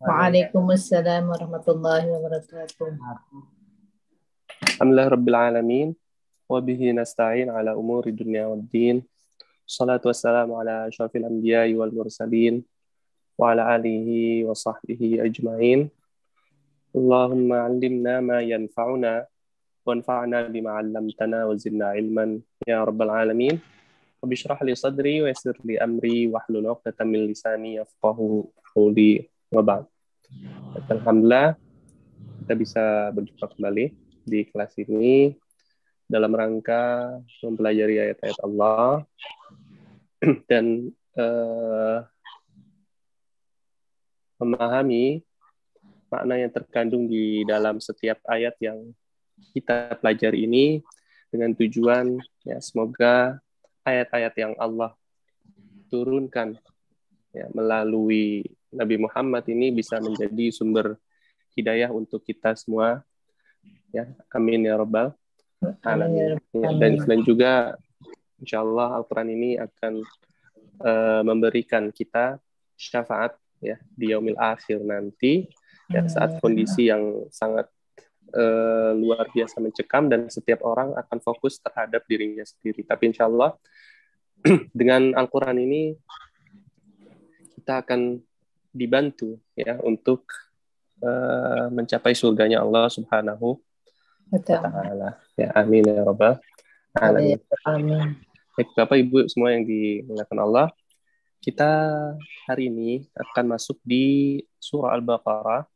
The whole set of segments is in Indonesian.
Waalaikumsalam warahmatullahi wabarakatuh. Alhamdulillah Rabbil Alamin. Wabihi nasta'in ala umuri dunia waddin. Salatu wassalamu ala asyrafil anbiya'i wal mursalin. Wa ala alihi wa sahbihi ajma'in. Allahumma alimna ma yanfa'una. Wanfa'na bima 'allamtana wa zidna ilman. Ya Rabbal Alamin. Rabbi shrah li sadri wa yassir li amri wahlul 'uqdatam min lisani yafqahu qawli. Wa ba'd. Alhamdulillah kita bisa berjumpa kembali di kelas ini dalam rangka mempelajari ayat-ayat Allah dan memahami makna yang terkandung di dalam setiap ayat yang kita pelajari ini dengan tujuan ya semoga ayat-ayat yang Allah turunkan ya, melalui Nabi Muhammad ini bisa menjadi sumber hidayah untuk kita semua ya, amin ya rabbal alamin. Ya, dan juga insyaallah Al-Quran ini akan memberikan kita syafaat ya di yaumil akhir nanti ya, saat kondisi yang sangat luar biasa mencekam dan setiap orang akan fokus terhadap dirinya sendiri. Tapi insyaallah dengan Al-Quran ini kita akan dibantu ya untuk mencapai surganya Allah Subhanahu wa ta'ala. Ya, amin ya rabbal alamin. Baik, Bapak Ibu semua yang dimuliakan Allah, kita hari ini akan masuk di surah Al-Baqarah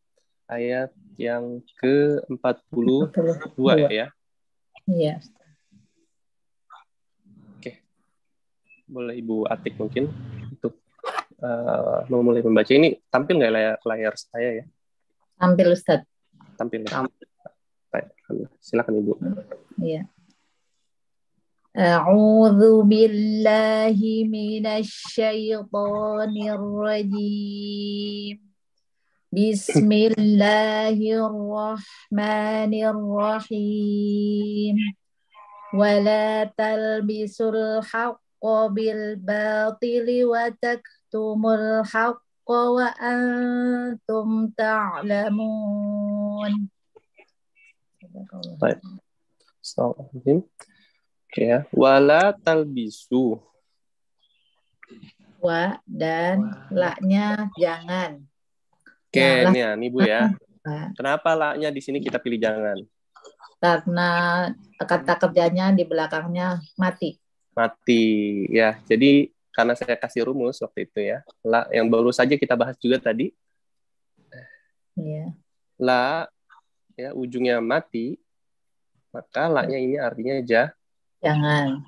ayat yang ke-42 ya. Iya. Oke. Boleh Ibu Atik mungkin untuk memulai membaca. Ini tampil nggak layar saya ya? Tampil Ustaz. Tampil. Silakan Ibu. Iya. A'udzu billahi minasy syaithanir rajim. Bismillahirrahmanirrahim. Wala talbisul haqqa bil batili wa taktumul haqqa wa antum ta'lamun. Baik. Astagfirullahaladzim. Oke ya. Wala talbisu. Wa dan la-nya jangan. Oke, nih Bu ya. Kenapa la-nya di sini kita pilih jangan? Karena kata kerjanya di belakangnya mati. Mati ya. Jadi karena saya kasih rumus waktu itu ya. La yang baru saja kita bahas juga tadi. Iya. La ya ujungnya mati. Maka la-nya ini artinya jangan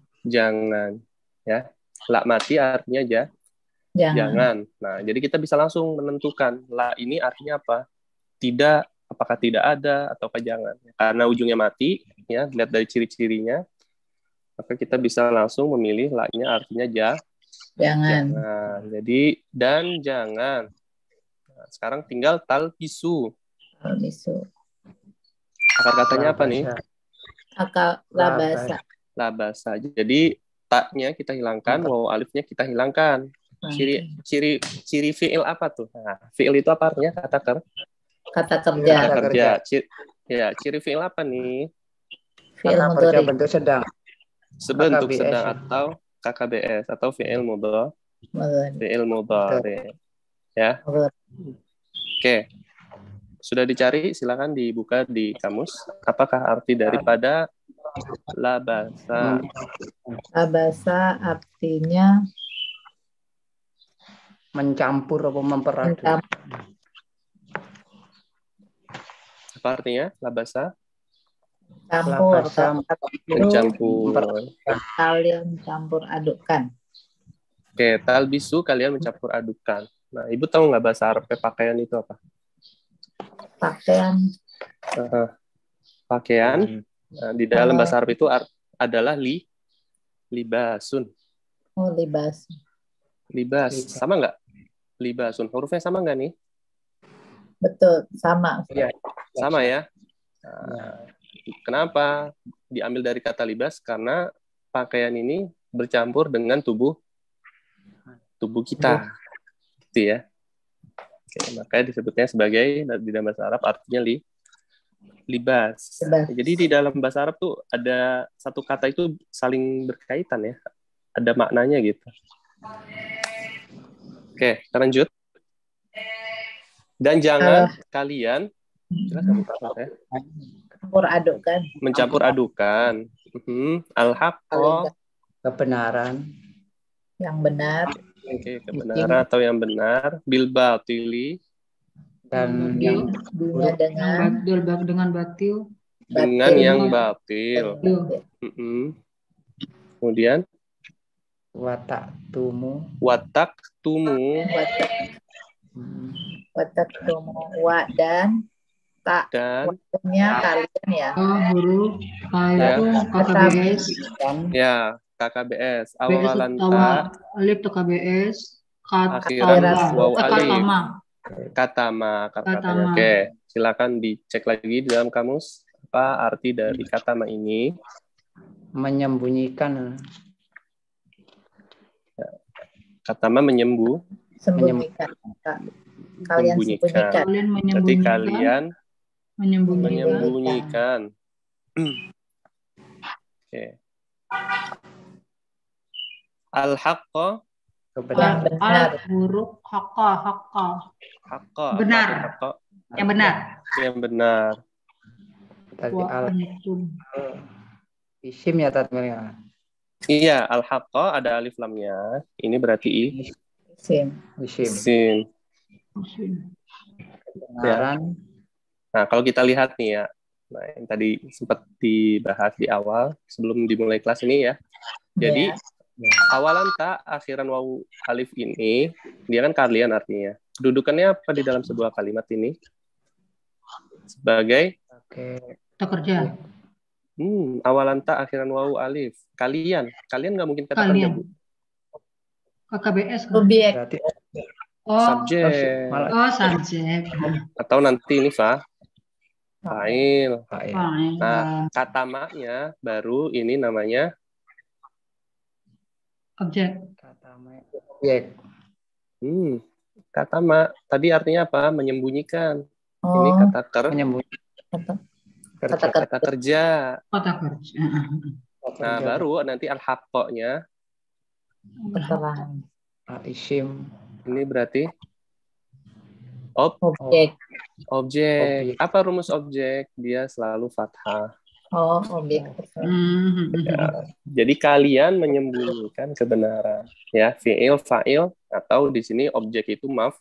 ya. La mati artinya jangan. Nah, jadi kita bisa langsung menentukan la ini artinya apa? Tidak, apakah tidak ada ataukah jangan. Karena ujungnya mati ya, dilihat dari ciri-cirinya, maka kita bisa langsung memilih la-nya artinya jangan. Jadi dan jangan. Nah, sekarang tinggal talbisu. Akar katanya apa nih? Akar labasa. Labasa. Jadi taknya kita hilangkan, waw alifnya kita hilangkan. Ciri fiil apa tuh? Nah, fiil itu apa artinya? Kata kerja. Ciri fiil apa nih? Fiil mudhari. Bentuk sedang. Sebentuk sedang atau KKBS atau fiil mudhari. Fiil mudhari. Ya. Oke. Sudah dicari, silakan dibuka di kamus. Apakah arti daripada labasa? Labasa artinya mencampur atau memperaduk. Apa artinya labasa? Mencampur. Kalian campur adukkan. Oke, talbisu kalian mencampur adukkan. Nah, Ibu tahu nggak bahasa Arab pakaian itu apa? Pakaian. Nah, di dalam bahasa Arab itu adalah libasun. Oh, libas. Sama nggak? Libasun. Hurufnya sama nggak nih? Betul, sama. Ya, sama ya. Nah, kenapa diambil dari kata libas? Karena pakaian ini bercampur dengan tubuh kita. Gitu ya. Oke, makanya disebutnya sebagai di dalam bahasa Arab artinya libas. Libas. Jadi di dalam bahasa Arab tuh ada satu kata itu saling berkaitan ya. Ada maknanya gitu. Oke, kita lanjut. Dan jangan kalian campur adukkan. mencampur adukan al-haqqo kebenaran yang benar. Oke, kebenaran atau yang benar bil batili dan yang buruk dengan batil. Dengan yang batil. Kemudian watak tumu Watak tumu wa dan tak waktunya kalian ya. Huruf itu KKBS. Ya, KKBS. Awalan alif KKBS. Akhiran waw alif. Katama. Oke, silakan dicek lagi di dalam kamus apa arti dari katama ini. Menyembunyikan. Katama sembunyikan. Kalian sembunyikan. Berarti kalian menyembunyikan. Oke. Al-haqqo benar. Huruf haqqa. Benar. Yang benar. Yang benar. Tadi isim ya tatmilnya. Iya, al-haqqo ada alif lamnya. Ini berarti isim. Kebenaran. Nah, kalau kita lihat nih ya, nah yang tadi sempat dibahas di awal sebelum dimulai kelas ini ya. Jadi awalan ta, akhiran waw alif ini dia kan kalian artinya. Dudukannya apa di dalam sebuah kalimat ini? Sebagai kerja. Awalan ta, akhiran waw alif. Kalian nggak mungkin kata kerja, Bu. KKBS kan? Subjek. Subjek. Subjek. Atau nanti ini fa'il. Nah, kata maknya baru ini namanya objek. Kata mak tadi artinya apa? Menyembunyikan. Ini kata kerja. Nah, baru nanti al-haqqo-nya isim. Ini berarti objek. Apa rumus objek? Dia selalu fathah. Objek. Ya. Jadi kalian menyembunyikan kebenaran. Ya, fi'il, fa'il, atau di sini objek itu maf'ul.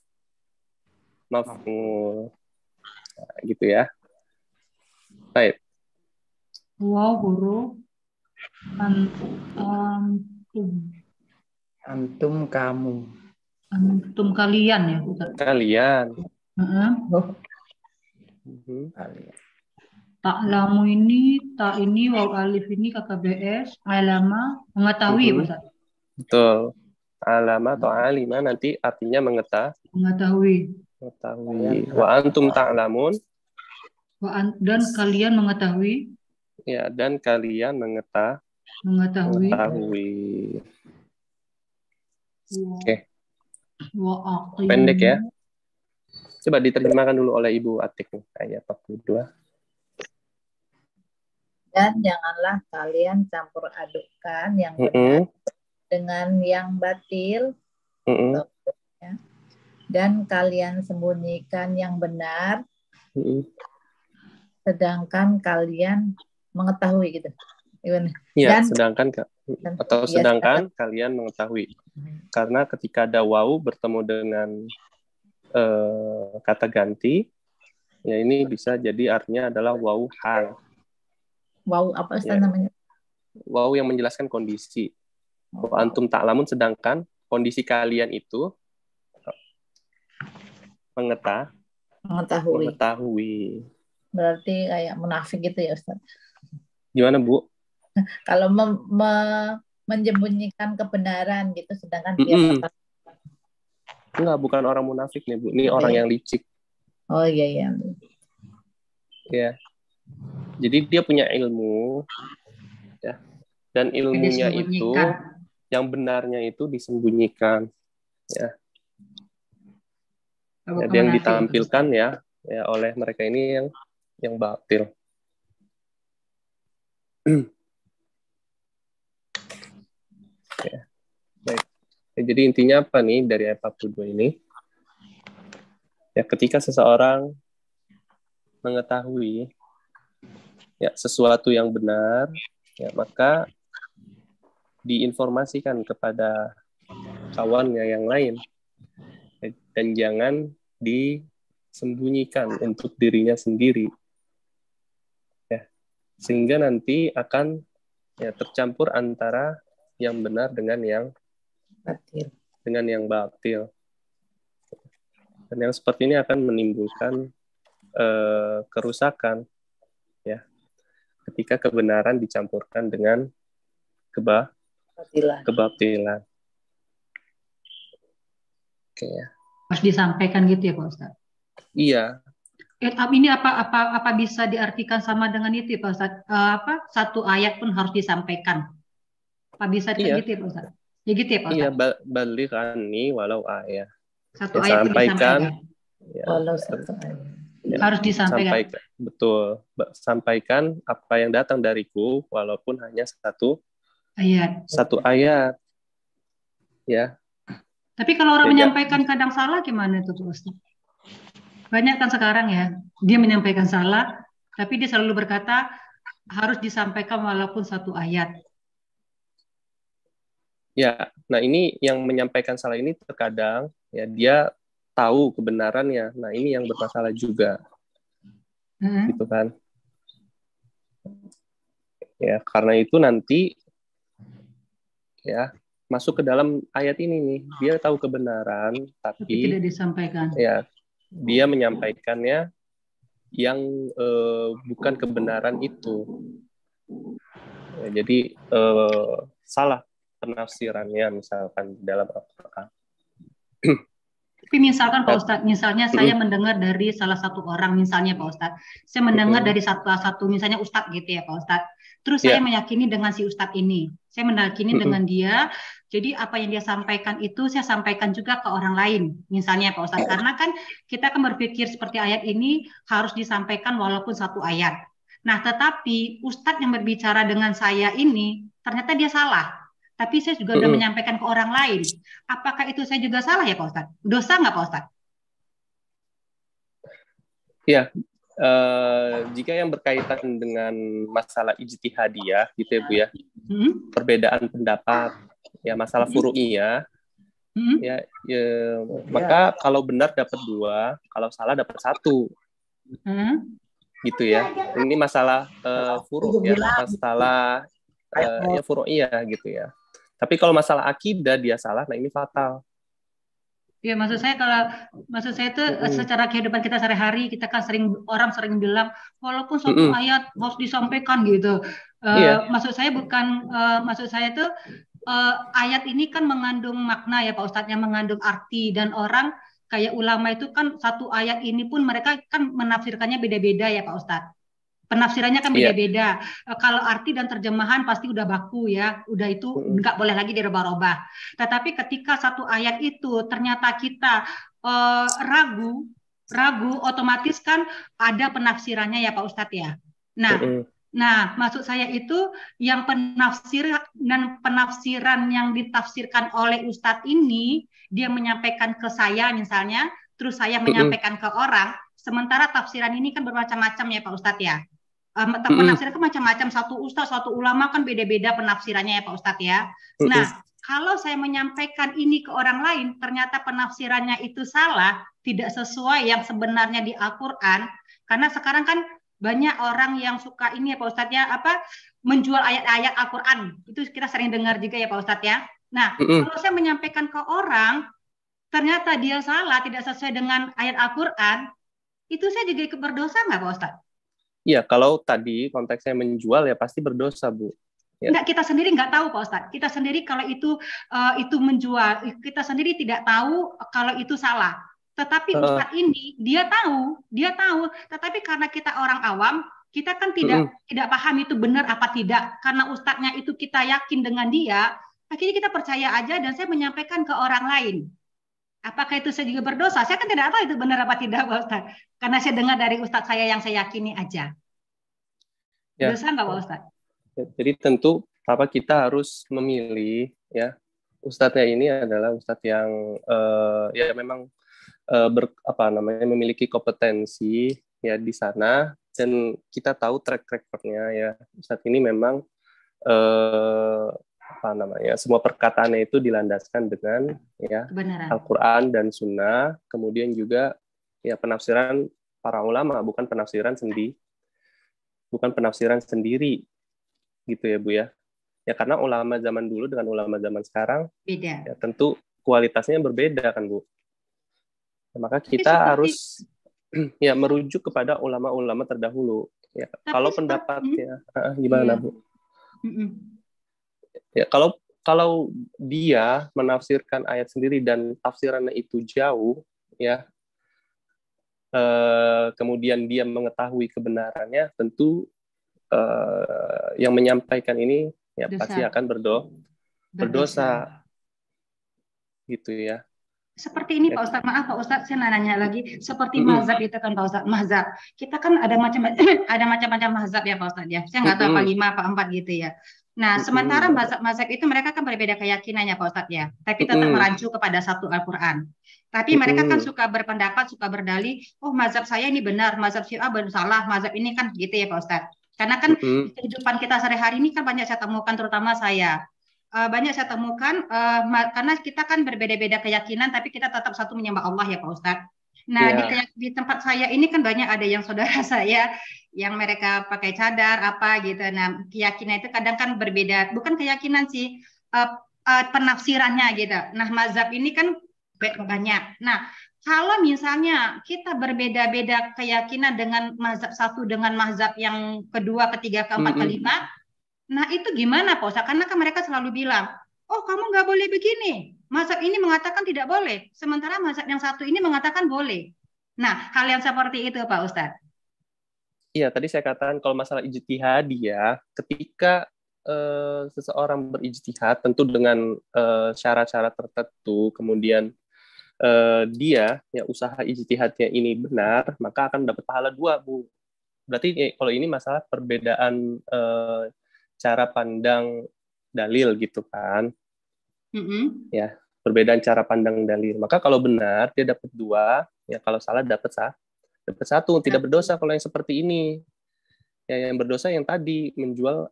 Nah, gitu ya. Baik. Wow, huruf antum kamu. Antum kalian ya, Ustaz. Kalian. Ta'lamu ini, ta ini, waw alif ini, KKBS, alama, mengetahui, Ustaz. Betul. Alama atau alima nanti artinya mengetahui. Wa antum ta'lamun. Dan kalian mengetahui. Ya, dan kalian mengetahui. Oke. Pendek ya. Coba diterjemahkan dulu oleh Ibu Atik nih, ayat 42. Dan janganlah kalian campur adukkan yang benar dengan yang batil. Dan kalian sembunyikan yang benar. Sedangkan kalian mengetahui gitu. Iya, sedangkan kalian mengetahui. Karena ketika ada waw bertemu dengan kata ganti, ya ini bisa jadi artinya adalah waw hal. Waw apa namanya? Waw yang menjelaskan kondisi. Antum ta'lamun, sedangkan kondisi kalian itu mengetahui. Berarti kayak munafik gitu ya, Ustaz. Gimana, Bu? Kalau menyembunyikan kebenaran gitu, sedangkan dia enggak, bukan orang munafik nih, Bu. Ini orang yang licik. Oh iya. Ya. Jadi dia punya ilmu, ya. Dan ilmunya itu, yang benarnya itu disembunyikan, ya. Ada yang ditampilkan ya oleh mereka ini yang batil. Ya, baik. Jadi intinya apa nih dari ayat 42 ini? Ya, ketika seseorang mengetahui ya sesuatu yang benar, ya maka diinformasikan kepada kawannya yang lain, dan jangan disembunyikan untuk dirinya sendiri, ya, sehingga nanti akan tercampur antara yang benar dengan yang batil. Dan yang seperti ini akan menimbulkan kerusakan, ya, ketika kebenaran dicampurkan dengan kebatilan. Oke, ya. Harus disampaikan gitu ya Pak Ustadz? Iya. Ini apa bisa diartikan sama dengan itu ya Pak Ustadz? Satu ayat pun harus disampaikan. Apa bisa gitu ya Pak Ustadz? Ya gitu ya Pak Ustadz? Iya, balighanni walau ayat. Satu ayat pun disampaikan. Walau satu ayat. Ya, harus disampaikan. Betul. Sampaikan apa yang datang dariku walaupun hanya satu ayat. Ya. Tapi kalau orang menyampaikan kadang salah gimana itu Ustaz? Banyak kan sekarang ya, dia menyampaikan salah, tapi dia selalu berkata harus disampaikan walaupun satu ayat. Ya, nah ini yang menyampaikan salah ini terkadang ya dia tahu kebenarannya. Nah ini yang bermasalah juga, gitu kan? Ya karena itu nanti ya masuk ke dalam ayat ini nih, dia tahu kebenaran tapi tidak disampaikan. Ya, dia menyampaikannya yang bukan kebenaran itu. Ya, jadi salah penafsirannya misalkan dalam Al-Quran. Tapi misalkan Pak Ustadz, misalnya saya mendengar dari salah satu orang, misalnya Pak Ustadz, saya mendengar dari satu misalnya Ustadz gitu ya Pak Ustadz. Terus saya meyakini dengan si Ustadz ini, saya meyakini dengan dia. Jadi apa yang dia sampaikan itu saya sampaikan juga ke orang lain, misalnya Pak Ustadz. Karena kan kita kan berpikir seperti ayat ini harus disampaikan walaupun satu ayat. Nah, tetapi Ustadz yang berbicara dengan saya ini ternyata dia salah. Tapi saya juga sudah menyampaikan ke orang lain. Apakah itu saya juga salah ya Pak Ustadz? Dosa nggak Pak Ustadz? Ya, jika yang berkaitan dengan masalah ijtihadiyah, gitu ya Bu ya, perbedaan pendapat, ya masalah furu'iyah, ya, maka kalau benar dapat 2, kalau salah dapat 1, gitu ya. Ini masalah furu' ya, masalah ya furu'iyah gitu ya. Tapi kalau masalah akidah dia salah, nah ini fatal. Ya maksud saya itu secara kehidupan kita sehari-hari kita kan orang sering bilang walaupun satu ayat harus disampaikan gitu. Maksud saya itu ayat ini kan mengandung makna ya Pak Ustadz, yang mengandung arti, dan orang kayak ulama itu kan satu ayat ini pun mereka kan menafsirkannya beda-beda ya Pak Ustadz. Penafsirannya kan beda-beda. Kalau arti dan terjemahan pasti udah baku ya, udah itu nggak boleh lagi dirubah-rubah. Tetapi ketika satu ayat itu ternyata kita ragu, otomatis kan ada penafsirannya ya Pak Ustadz ya. Nah, maksud saya itu yang penafsiran yang ditafsirkan oleh Ustadz ini, dia menyampaikan ke saya misalnya, terus saya menyampaikan ke orang, sementara tafsiran ini kan bermacam-macam ya Pak Ustadz ya. Penafsiran kan macam-macam, satu ustadz, satu ulama kan beda-beda penafsirannya ya Pak Ustadz ya. Nah, kalau saya menyampaikan ini ke orang lain, ternyata penafsirannya itu salah, tidak sesuai yang sebenarnya di Al-Quran, karena sekarang kan banyak orang yang suka ini ya Pak Ustadz ya, menjual ayat-ayat Al-Quran, itu kita sering dengar juga ya Pak Ustadz ya. Nah, kalau saya menyampaikan ke orang, ternyata dia salah, tidak sesuai dengan ayat Al-Quran, itu saya juga ikut berdosa nggak Pak Ustadz? Iya, kalau tadi konteksnya menjual ya pasti berdosa, Bu. Ya. Enggak, kita sendiri nggak tahu Pak Ustadz. Kita sendiri kalau itu menjual, kita sendiri tidak tahu kalau itu salah. Tetapi Ustadz ini dia tahu. Tetapi karena kita orang awam, kita kan tidak paham itu benar apa tidak. Karena Ustadznya itu kita yakin dengan dia, akhirnya kita percaya aja dan saya menyampaikan ke orang lain. Apakah itu saya juga berdosa? Saya kan tidak tahu itu benar apa tidak, Pak Ustadz. Karena saya dengar dari Ustadz saya yang saya yakini aja. Ya. Dosa nggak, Pak Ustadz? Jadi tentu kita harus memilih, ya, ustadznya ini adalah ustadz yang ya memang memiliki kompetensi ya di sana, dan kita tahu track recordnya ya. Ustadz ini memang semua perkataannya itu dilandaskan dengan ya Al-Quran dan Sunnah, kemudian juga ya penafsiran para ulama, bukan penafsiran sendiri gitu ya Bu ya. Ya karena ulama zaman dulu dengan ulama zaman sekarang beda. Ya tentu kualitasnya berbeda kan Bu. Ya, maka kita harus ya merujuk kepada ulama-ulama terdahulu. Ya kalau pendapatnya gimana Bu? Ya kalau dia menafsirkan ayat sendiri dan tafsirannya itu jauh, ya kemudian dia mengetahui kebenarannya, tentu yang menyampaikan ini ya pasti akan berdosa, gitu ya. Seperti ini Pak Ustadz, maaf Pak Ustadz, saya nanya lagi, seperti mazhab itu kan Pak Ustadz, mazhab. Kita kan ada macam-macam mazhab ya Pak Ustadz ya. Saya nggak tahu apa 5 apa 4 gitu ya. Nah, sementara mazhab itu mereka kan berbeda keyakinannya Pak Ustadz ya, tapi tetap merancu kepada satu Al-Quran. Tapi mereka kan suka berpendapat, suka berdalih, oh mazhab saya ini benar, mazhab Syiah salah, mazhab ini kan gitu ya Pak Ustadz. Karena kan kehidupan kita sehari-hari ini kan banyak saya temukan, terutama saya. Banyak saya temukan, karena kita kan berbeda-beda keyakinan, tapi kita tetap satu menyembah Allah ya Pak Ustadz. Nah, di tempat saya ini kan banyak ada yang saudara saya yang mereka pakai cadar apa gitu. Nah, keyakinan itu kadang kan berbeda, bukan keyakinan sih, penafsirannya gitu. Nah, mazhab ini kan banyak. Nah, kalau misalnya kita berbeda-beda keyakinan dengan mazhab satu dengan mazhab yang kedua, ketiga, keempat, kelima, nah itu gimana Pak Ustadz? Karena kan mereka selalu bilang, oh kamu nggak boleh begini. Mazhab ini mengatakan tidak boleh, sementara mazhab yang satu ini mengatakan boleh. Nah, hal yang seperti itu Pak Ustadz. Iya, tadi saya katakan kalau masalah ijtihad ya, ketika seseorang berijtihad tentu dengan syarat-syarat tertentu, kemudian dia ya usaha ijtihadnya ini benar, maka akan dapat pahala 2 Bu. Berarti kalau ini masalah perbedaan cara pandang dalil gitu kan. Ya, perbedaan cara pandang dalil. Maka kalau benar dia dapat 2, ya kalau salah dapat 1, tidak berdosa kalau yang seperti ini. Ya, yang berdosa yang tadi menjual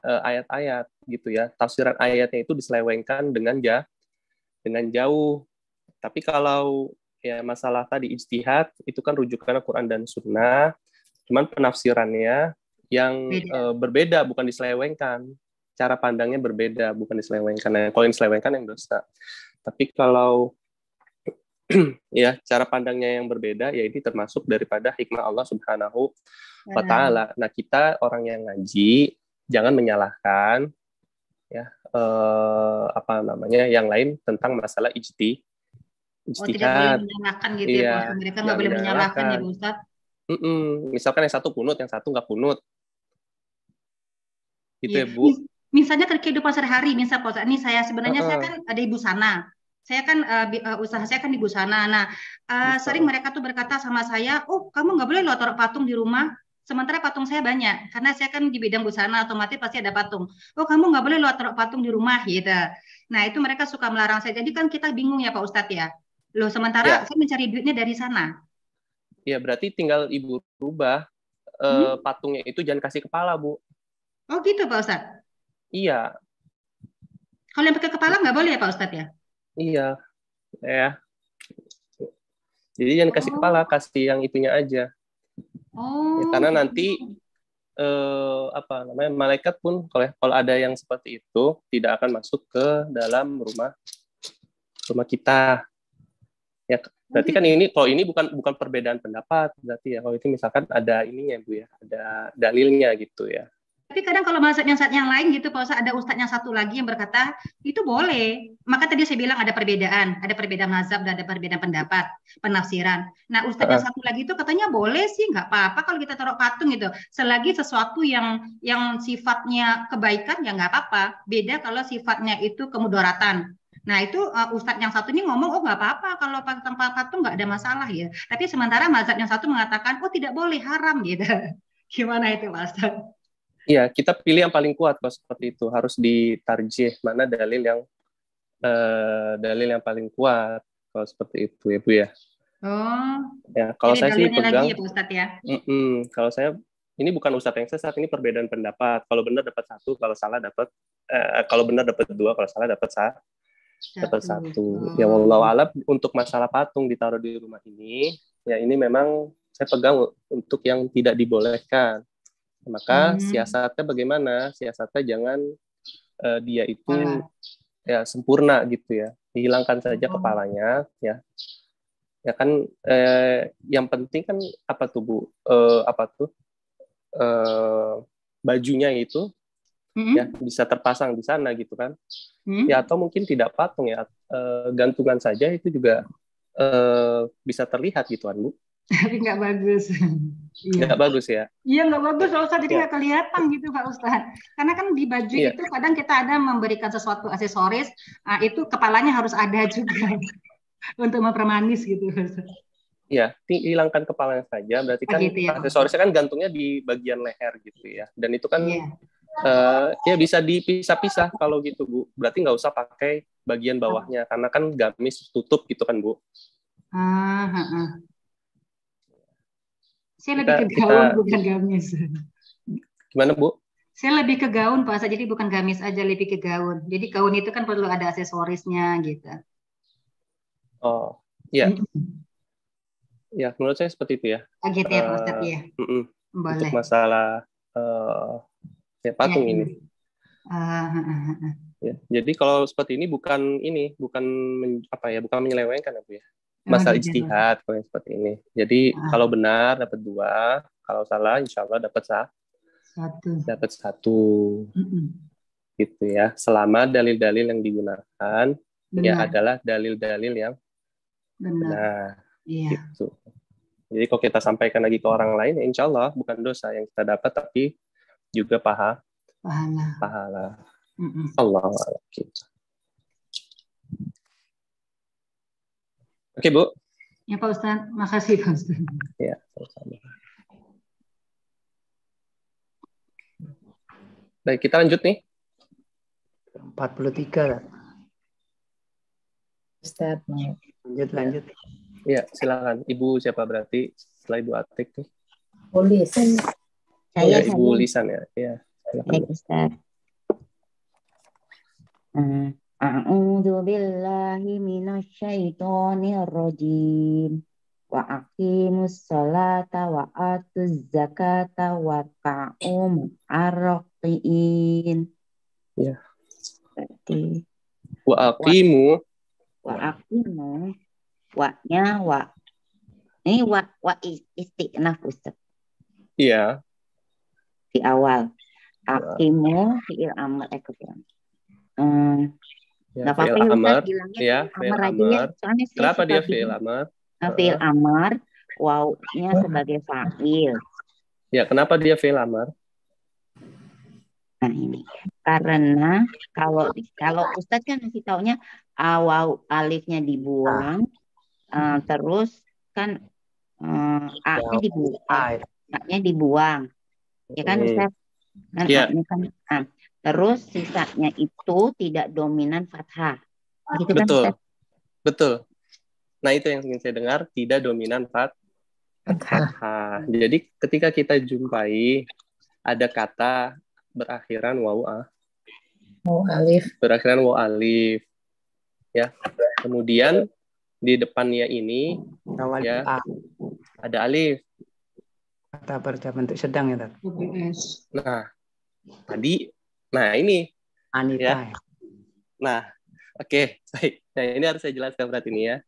ayat-ayat gitu ya. Tafsiran ayatnya itu diselewengkan dengan jauh. Tapi kalau ya masalah tadi ijtihad itu kan rujukan Al-Quran dan Sunnah, cuman penafsirannya yang berbeda, bukan diselewengkan. Cara pandangnya berbeda, bukan diselewengkan. Nah, kalau yang diselewengkan yang dosa. Tapi kalau ya cara pandangnya yang berbeda, ya ini termasuk daripada hikmah Allah Subhanahu wa Ta'ala. Nah, kita orang yang ngaji jangan menyalahkan ya yang lain tentang masalah ijtihad. Tidak boleh menyalahkan gitu ya, Pak. Mereka nggak boleh menyalahkan ya, Bu Ustadz. Misalkan yang satu kunut, yang satu nggak kunut. Gitu ya, Bu. Misalnya kehidupan sehari-hari, misal Pak Ustadz, ini saya sebenarnya saya kan ada di busana. Saya kan usaha saya kan di busana. Nah, sering mereka tuh berkata sama saya, oh kamu nggak boleh loh taruh patung di rumah. Sementara patung saya banyak, karena saya kan di bidang busana, otomatis pasti ada patung. Oh kamu nggak boleh loh taruh patung di rumah gitu. Nah itu mereka suka melarang saya. Jadi kan kita bingung ya Pak Ustadz ya. Loh sementara saya mencari duitnya dari sana. Iya berarti tinggal Ibu rubah patungnya itu jangan kasih kepala Bu. Oh gitu Pak Ustadz. Iya. Kalau yang pakai kepala nggak boleh ya Pak Ustadz ya? Iya. Ya. Jadi jangan kasih kepala, kasih yang itunya aja. Oh. Ya, karena nanti malaikat pun kalau ada yang seperti itu tidak akan masuk ke dalam rumah kita. Ya, berarti kan ini kalau ini bukan perbedaan pendapat, berarti ya kalau itu misalkan ada ininya Bu ya, ada dalilnya gitu ya. Tapi kadang kalau mazhab yang lain gitu, Pak Ustadz, ada ustadz yang satu lagi yang berkata itu boleh. Maka tadi saya bilang ada perbedaan mazhab dan ada perbedaan pendapat, penafsiran. Nah, ustadz yang satu lagi itu katanya boleh sih, nggak apa-apa kalau kita taruh patung gitu. Selagi sesuatu yang sifatnya kebaikan ya nggak apa-apa. Beda kalau sifatnya itu kemudaratan. Nah itu Ustadz yang satu ini ngomong, oh nggak apa-apa kalau tanpa patung nggak ada masalah ya. Tapi sementara mazhab yang satu mengatakan, oh tidak boleh, haram gitu. Gimana itu Pak Ustadz? Iya, kita pilih yang paling kuat kalau seperti itu. Harus ditarjih mana dalil yang paling kuat kalau seperti itu ya Bu ya. Oh. Ya, kalau saya sih pegang. Lagi ya Pak Ustadz ya. Kalau saya ini bukan Ustadz yang sesat, ini perbedaan pendapat. Kalau benar dapat 1, kalau salah dapat kalau benar dapat 2, kalau salah dapat 1. Ya wallahu alam, untuk masalah patung ditaruh di rumah ini, ya ini memang saya pegang untuk yang tidak dibolehkan. Maka siasatnya bagaimana? Siasatnya jangan dia itu ya sempurna gitu ya. Dihilangkan saja kepalanya ya. Ya kan yang penting kan apa tuh Bu? Bajunya itu ya bisa terpasang di sana gitu kan. Ya atau mungkin tidak patung ya, gantungan saja itu juga bisa terlihat gitu kan Bu. Tapi nggak bagus. Nggak bagus ya? Iya nggak bagus Pak Ustadz, jadi nggak kelihatan gitu Pak Ustadz. Karena kan di baju itu kadang kita ada memberikan sesuatu aksesoris, itu kepalanya harus ada juga untuk mempermanis gitu. Iya, hilangkan kepalanya saja, berarti kan gitu ya, aksesorisnya kan gantungnya di bagian leher gitu ya. Dan itu kan ya bisa dipisah-pisah kalau gitu Bu. Berarti nggak usah pakai bagian bawahnya, karena kan gamis tutup gitu kan Bu. Saya lebih ke gaun bukan gamis. Gimana Bu? Saya lebih ke gaun Pak, jadi bukan gamis aja, lebih ke gaun. Jadi gaun itu kan perlu ada aksesorisnya gitu. Oh, iya. Ya, menurut saya seperti itu ya. Gitu ya Pak Ustadz ya. Untuk masalah patung ini. Ya, jadi kalau seperti ini bukan menyelewengkan ya Bu ya. Masalah ijtihad kalau yang seperti ini. Jadi kalau benar dapat 2, kalau salah insya Allah dapat 1. Dapat 1. Gitu ya. Selama dalil-dalil yang digunakan ya adalah dalil-dalil yang benar. Gitu. Jadi kalau kita sampaikan lagi ke orang lain ya insya Allah bukan dosa yang kita dapat, tapi juga pahala. Allah. Oke, Bu. Ya, Pak Ustadz. Makasih, Pak Ustadz. Ya, sama-sama. Baik, kita lanjut nih. 43. Ustadz. Lanjut. Ya, silakan. Ibu siapa berarti setelah Ibu Atik nih? Lisan. Saya Ibu Lisan ya. Ya, silakan. Ustadz. A'udzu billahi minasyaitonir rajim. Wa aqimus sholata wa atuz zakata warka'u ma'arraqiin. Ya. Berarti wa aqimu wa-nya wa. Ini wa istiqnaf Ustaz. Iya. Di awal. Aqimu fi'il amr nggak apa-apa ya Ustaz bilangnya ya, amar aja ya. Soalnya kenapa dia fi'il amar? Fi'il amar, wawnya sebagai fa'il. Ya, kenapa dia fi'il amar? Nah ini, karena kalau Ustaz kan ngasih taunya waw alifnya dibuang, terus kan a-nya dibuang, a-nya dibuang, ya kan Ustaz? Kan a-nya kan terus sisanya itu tidak dominan fathah. Gitu betul. Kan, betul. Nah, itu yang ingin saya dengar, tidak dominan fathah. Jadi ketika kita jumpai ada kata berakhiran waw alif. Berakhiran waw alif. Ya. Kemudian di depannya ini ya ada alif. Kata berbentuk sedang ya, Tat. Nah, ini Anita. Ya. Nah, oke, baik. Nah, ini harus saya jelaskan berarti ini ya.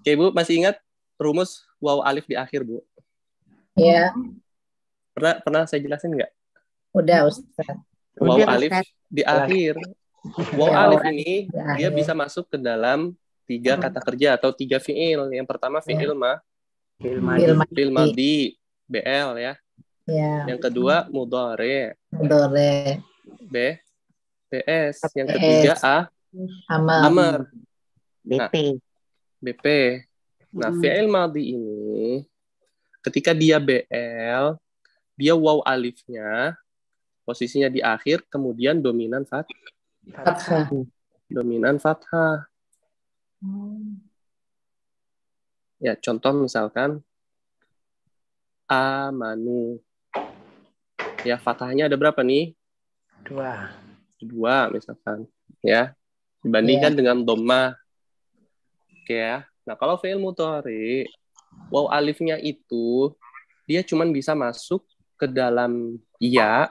Oke, Bu, masih ingat rumus waw alif di akhir, Bu? Iya. Pernah saya jelasin nggak? Udah, Ustaz. Waw alif di akhir. Waw alif ini dia bisa masuk ke dalam 3 kata kerja atau 3 fi'il. Yang pertama fi'il madhi, BL ya. Ya. Yang kedua mudhari. BS. BS. Yang ketiga Amr. Nah, BP. BP. Nah, fi'il madhi ini ketika dia BL, dia waw alifnya posisinya di akhir, kemudian dominan Fathah. Dominan fathah. Ya, contoh misalkan amanu. Ya, fathahnya ada berapa nih? 2 misalkan. Ya, dibandingkan dengan dhammah. Oke ya. Nah, kalau fi'il mudhari, waw alifnya itu dia cuman bisa masuk ke dalam ya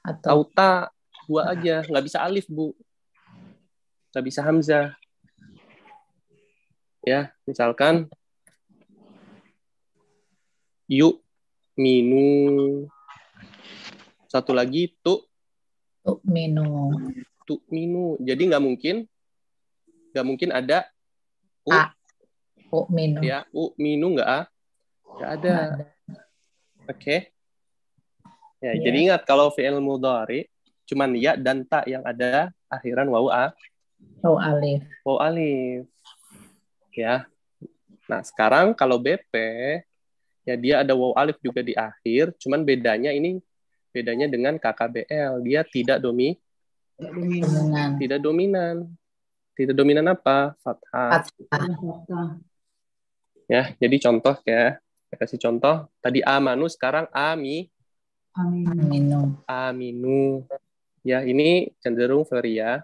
atau ta, 2 aja, nggak bisa alif, Bu. Nggak bisa hamzah. Ya, misalkan yuk minu. Satu lagi Tu'minu. Jadi nggak mungkin ada U'minu. ya, minu nggak ada. Oke. Ya, jadi ingat kalau fi'il mudhari cuman ya dan ta yang ada akhiran waw alif. Waw alif. Ya. Nah, sekarang kalau BP ya dia ada waw alif juga di akhir, cuman bedanya dengan KKBL, dia tidak dominan. Tidak dominan apa? Fathah. Ya, jadi contoh ya. Saya kasih contoh. Tadi amanu, sekarang aminu. Ya, ini cenderung variasi.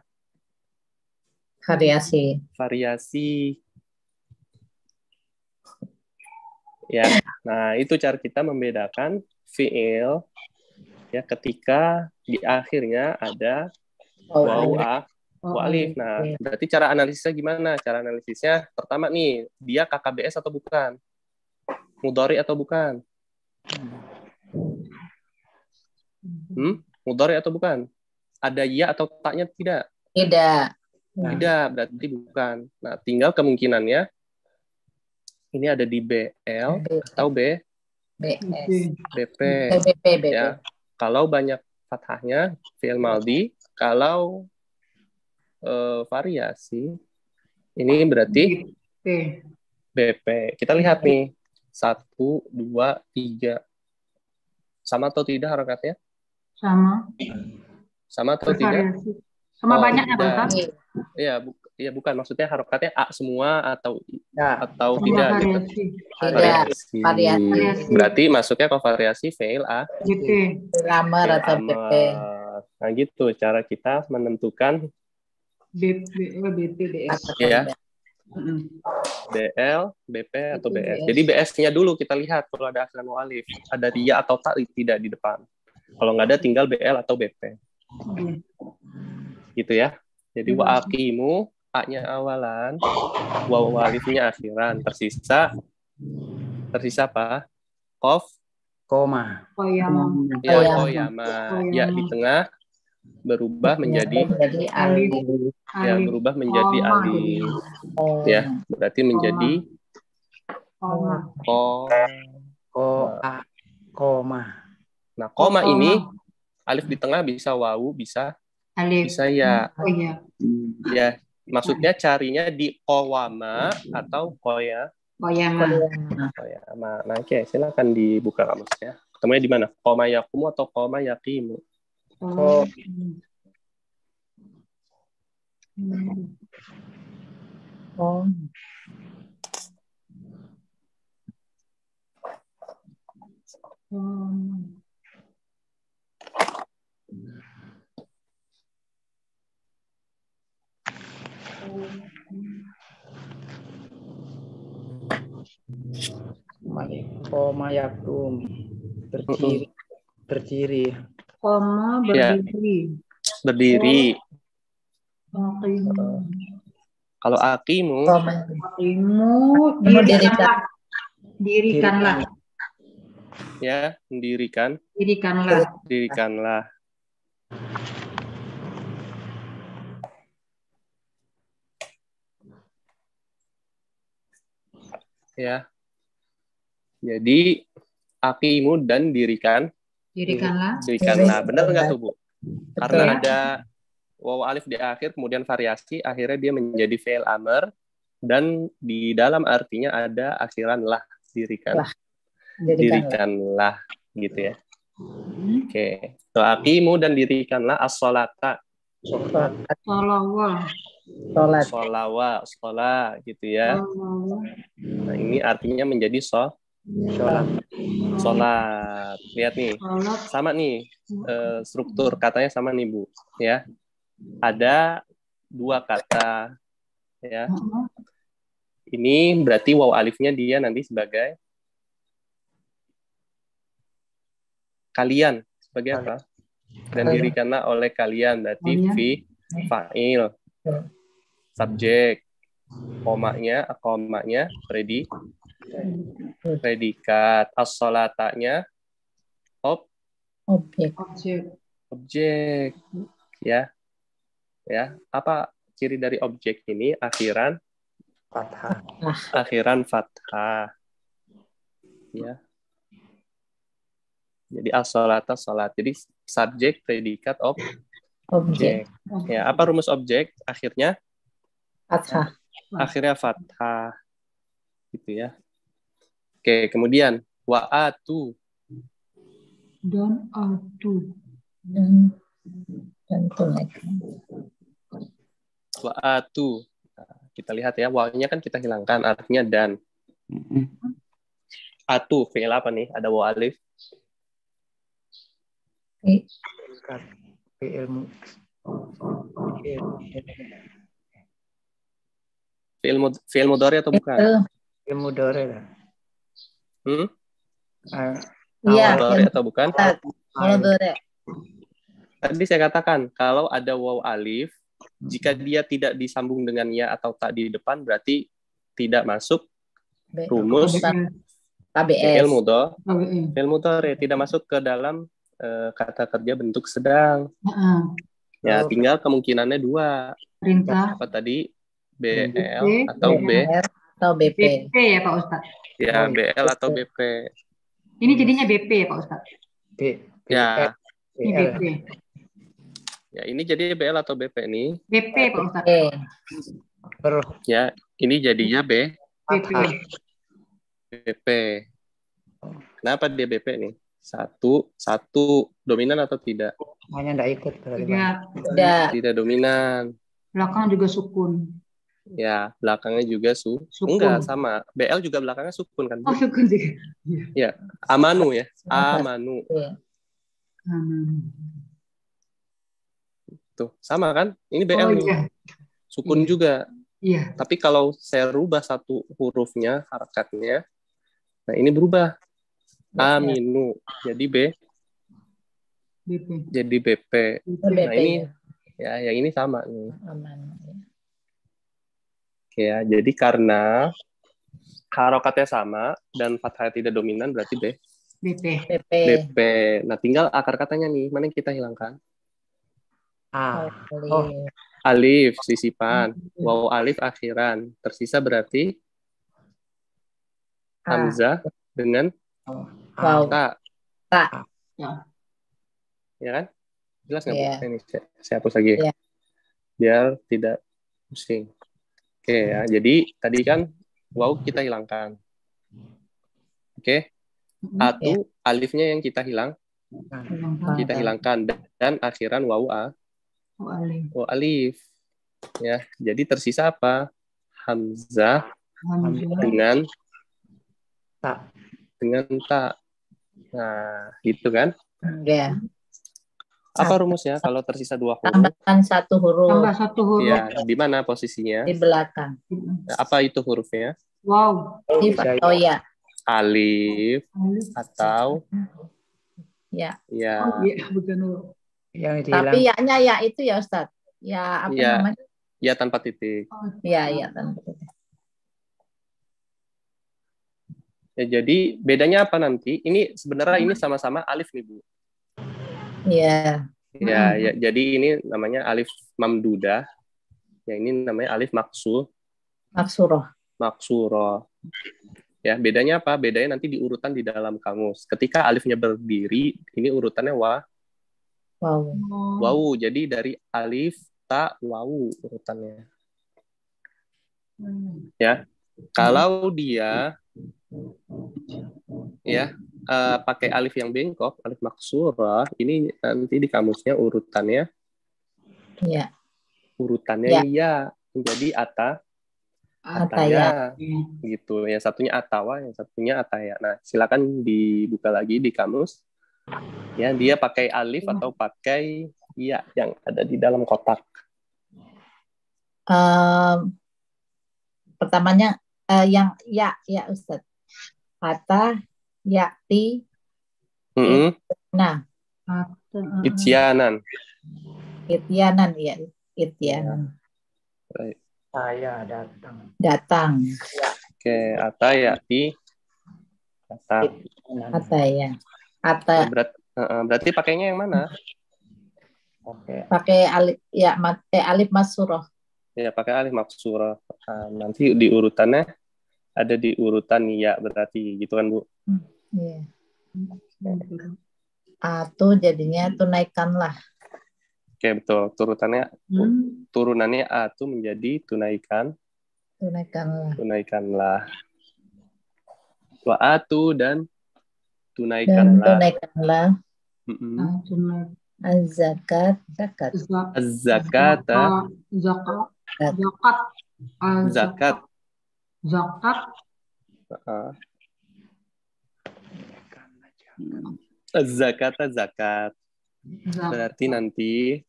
Ya. Nah, itu cara kita membedakan fi'il ya ketika di akhirnya ada waw alif. Nah, berarti cara analisisnya gimana? Cara analisisnya pertama nih, dia KKBS atau bukan? Mudhari atau bukan? Mudhari atau bukan? Ada ya atau taknya tidak? Tidak, berarti bukan. Nah, tinggal kemungkinannya ini ada di BL atau BP. Ya. Kalau banyak fathahnya fi'il madhi, kalau variasi ini berarti BP. Kita lihat nih 1, 2, 3 sama atau tidak harokatnya? Sama atau tidak? Sama banyaknya, Pak. Iya, bukan, maksudnya harokatnya A semua atau tidak gitu. Variasi. Berarti masuknya ke variasi fi'il A. Amr atau BP. Nah, gitu cara kita menentukan BS. Ya. BL, BP atau BS. Jadi BS-nya dulu kita lihat kalau ada akhiran alif, ada dia atau tak tidak di depan. Kalau nggak ada tinggal BL atau BP. Gitu ya. Jadi wa aqimu, A-nya awalan, waw alifnya akhiran. Tersisa apa? Koma. Koyama. Ya di tengah berubah menjadi alif. Ya, berubah menjadi alif. Ya, berarti menjadi Koma. Nah, koma ini alif di tengah bisa wawu, bisa ya. Ya, maksudnya carinya di qawama atau Koyama. Nah, oke, silakan dibuka kamusnya. Ketemunya di mana? Qoma yaqumu atau qoma yaqimu? Koma yakum. Berdiri. Koma berdiri. Berdiri. Kalau aqimu dirikanlah. Ya, mendirikan. Dirikanlah. Ya. Jadi aqimu dan dirikanlah. Benar nggak tuh, Bu? Karena ada waw alif di akhir, kemudian variasi, akhirnya dia menjadi fi'il amr, dan di dalam artinya ada akhiran lah, dirikanlah, gitu ya. Oke. Aqimu dan dirikanlah as-sholata. Sholat, gitu ya. Nah, ini artinya menjadi sholat. Lihat nih, sama nih struktur katanya sama nih Bu, ya. Ada dua kata, ya. Ini berarti waw alifnya dia nanti sebagai kalian, sebagai apa? Dan dirikanlah oleh kalian, berarti fa'il, subjek, komanya predikat, as-sholatanya objek, ya. Apa ciri dari objek ini? Akhiran fathah, ya. Jadi as-sholata sholat. Jadi subjek, predikat, objek. Ya, apa rumus objek? Akhirnya Fathah. Akhirnya fathah. Gitu ya. Oke, kemudian wa'atu. Dan atu. Dan tunaikan. Wa'atu. Nah, kita lihat ya, wawnya kan kita hilangkan, artinya dan. Atu, fi'il apa nih? Ada waw alif. Fi'il mudhari atau bukan? Fi'il mudhari lah. Iya. Mudhari atau bukan? Mudhari. Tadi saya katakan kalau ada waw alif, jika dia tidak disambung dengan ya atau tak di depan, berarti tidak masuk rumus fi'il mudhari, tidak masuk ke dalam kata kerja bentuk sedang. Ya, tinggal kemungkinannya dua. Perintah. Apa tadi? BL atau BP. BP ya Pak Ustadz. Ya, BL atau BP. Ini jadinya BP ya Pak Ustadz. Ya. Ini BP. Ya, ini jadi BL atau BP nih? BP Pak Ustadz. Ya, ini jadinya BP. BP. Kenapa dia BP nih? Satu dominan atau tidak? Hanya tidak ikut. Tidak dominan. Belakang juga sukun. Ya, belakangnya juga sukun. Enggak, sama. BL juga belakangnya sukun kan? Oh, sukun juga. Ya, amanu ya. Amanu. Tuh, sama kan? Ini BL nih. Iya. Sukun juga. Iya. Tapi kalau saya rubah satu hurufnya, harakatnya, nah ini berubah. Aminu. Jadi BP. Jadi BP. Nah, ini ya, yang ini sama nih. Ya, jadi karena harokatnya sama dan fathah tidak dominan berarti BP. Nah, tinggal akar katanya nih, mana yang kita hilangkan? Alif sisipan, waw alif akhiran. Tersisa berarti hamzah dengan ta. Ya kan? Jelas nggak? Yeah. Ini saya hapus lagi. Yeah. Biar tidak pusing. Oke ya. Jadi tadi kan waw kita hilangkan. Oke. Atu alifnya yang kita hilangkan dan akhiran waw alif. Ya. Jadi tersisa apa? Hamzah dengan ta. Nah, gitu kan? Ya. Apa rumusnya kalau tersisa dua huruf? Tambahkan satu huruf. Tambah satu huruf. Ya, di mana posisinya? Di belakang. Apa itu hurufnya? Wow. Alif atau ya? Alif atau ya? Ya. Oh, iya, bukan huruf. Tapi ya-nya ya itu ya Ustaz. Ya apa namanya? Ya tanpa titik. Ya tanpa titik. Ya, jadi bedanya apa nanti? Ini sebenarnya ini sama-sama alif nih, Bu. Iya. Ya, jadi ini namanya alif mamdudah. Ya, ini namanya alif maksuroh. Ya, bedanya apa? Bedanya nanti di urutan di dalam kamus. Ketika alifnya berdiri, ini urutannya waw. Jadi dari alif ta, wawu urutannya. Ya, kalau dia ya pakai alif yang bengkok, alif maksurah, ini nanti di kamusnya urutannya Ya. ya menjadi ataya gitu. Yang satunya atawa, yang satunya ataya. Nah, silakan dibuka lagi di kamus. Ya, dia pakai alif atau pakai ya yang ada di dalam kotak. Pertamanya yang ya Ustaz. Ata, yakti, nah, ityanan. Ityanan ya, ityanan. Baik. Saya Datang. Oke, ata yakti datang. Ataya. Berarti pakainya yang mana? Oke. Pakai alif ya alif maksurah. Ya, pakai alif maksurah. Nanti di urutannya ada di urutan ya berarti gitu kan, Bu? Iya. Atau jadinya tunaikanlah. Oke, betul. Turunannya atu menjadi tunaikanlah. Wa atu dan tunaikanlah. Az-zakat. Zakat. Berarti nanti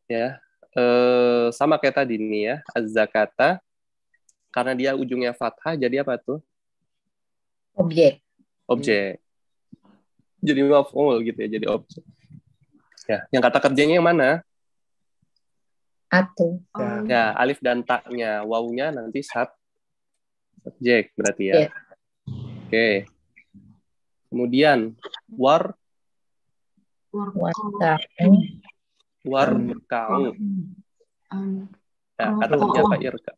ya sama kayak tadi nih ya, az-zakata karena dia ujungnya fathah jadi apa tuh? Objek. Jadi maf'ul gitu ya, jadi objek. Ya, yang kata kerjanya yang mana? Atu. Ya, alif dan ta-nya, wawunya nanti subjek berarti ya. Oke. Kemudian warka'u. Ya, kata kerja apa irka?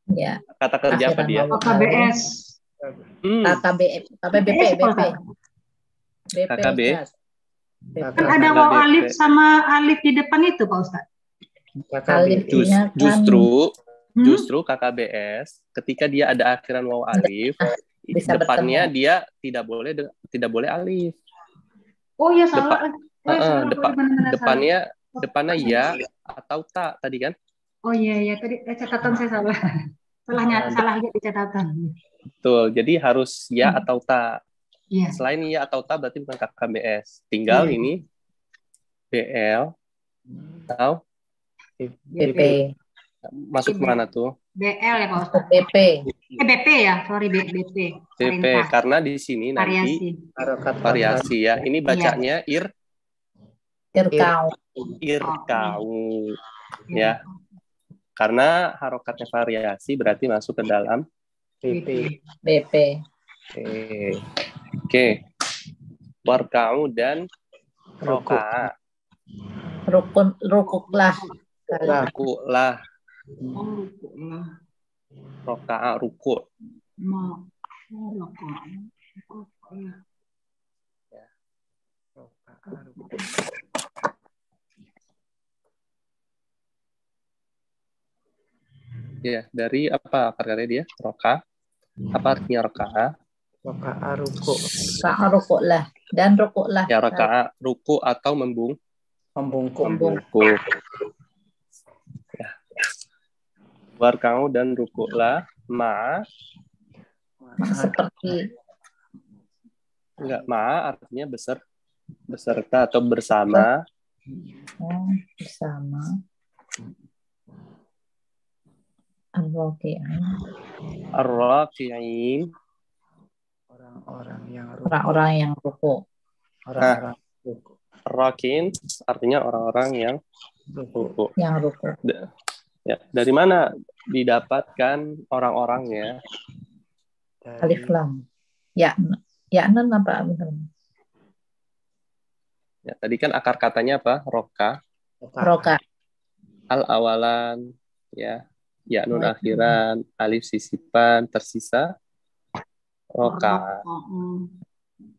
Ya. Kata kerja apa dia? KBS. KKBP. KKB. Kan ada waw alif sama alif di depan itu, Pak Ustadz. Justru KKBS ketika dia ada akhiran waw alif, depannya dia tidak boleh alif. Oh ya salah. Depannya ya atau tak tadi kan? Oh iya tadi catatan saya salah. Salah lihat di catatan. Betul. Jadi harus ya atau tak. Yeah. Selain ya atau tak berarti bukan KKBS. Tinggal ini BL atau BP. Masuk mana tuh? BL ya Pak Ustadz. BP ya, sorry BP. BP karena di sini nanti variasi ya. Ini bacanya irkau ya. Karena harokatnya variasi berarti masuk ke dalam BP. Oke. Warka'u dan roka'a. Rukuklah. Roka'a ruku'. Ya, dari apa akar katanya dia? Roka. Apa artinya roka'a? Roka'a ruku'. Roka'a rukuklah dan rukuklah. Ya, roka'a ruku' atau membungkuk. Ya. Warka'u dan rukuklah seperti artinya beserta atau bersama. Bersama. Ar-raki'in. Orang-orang yang ruku'. Rakin artinya orang-orang yang ruku'. Ya, dari mana didapatkan orang-orangnya? Alif lam. Ya nan apa? Ya, tadi kan akar katanya apa? Roka. Al-awalan, ya. Ya nun akhiran, alif sisipan, tersisa roka.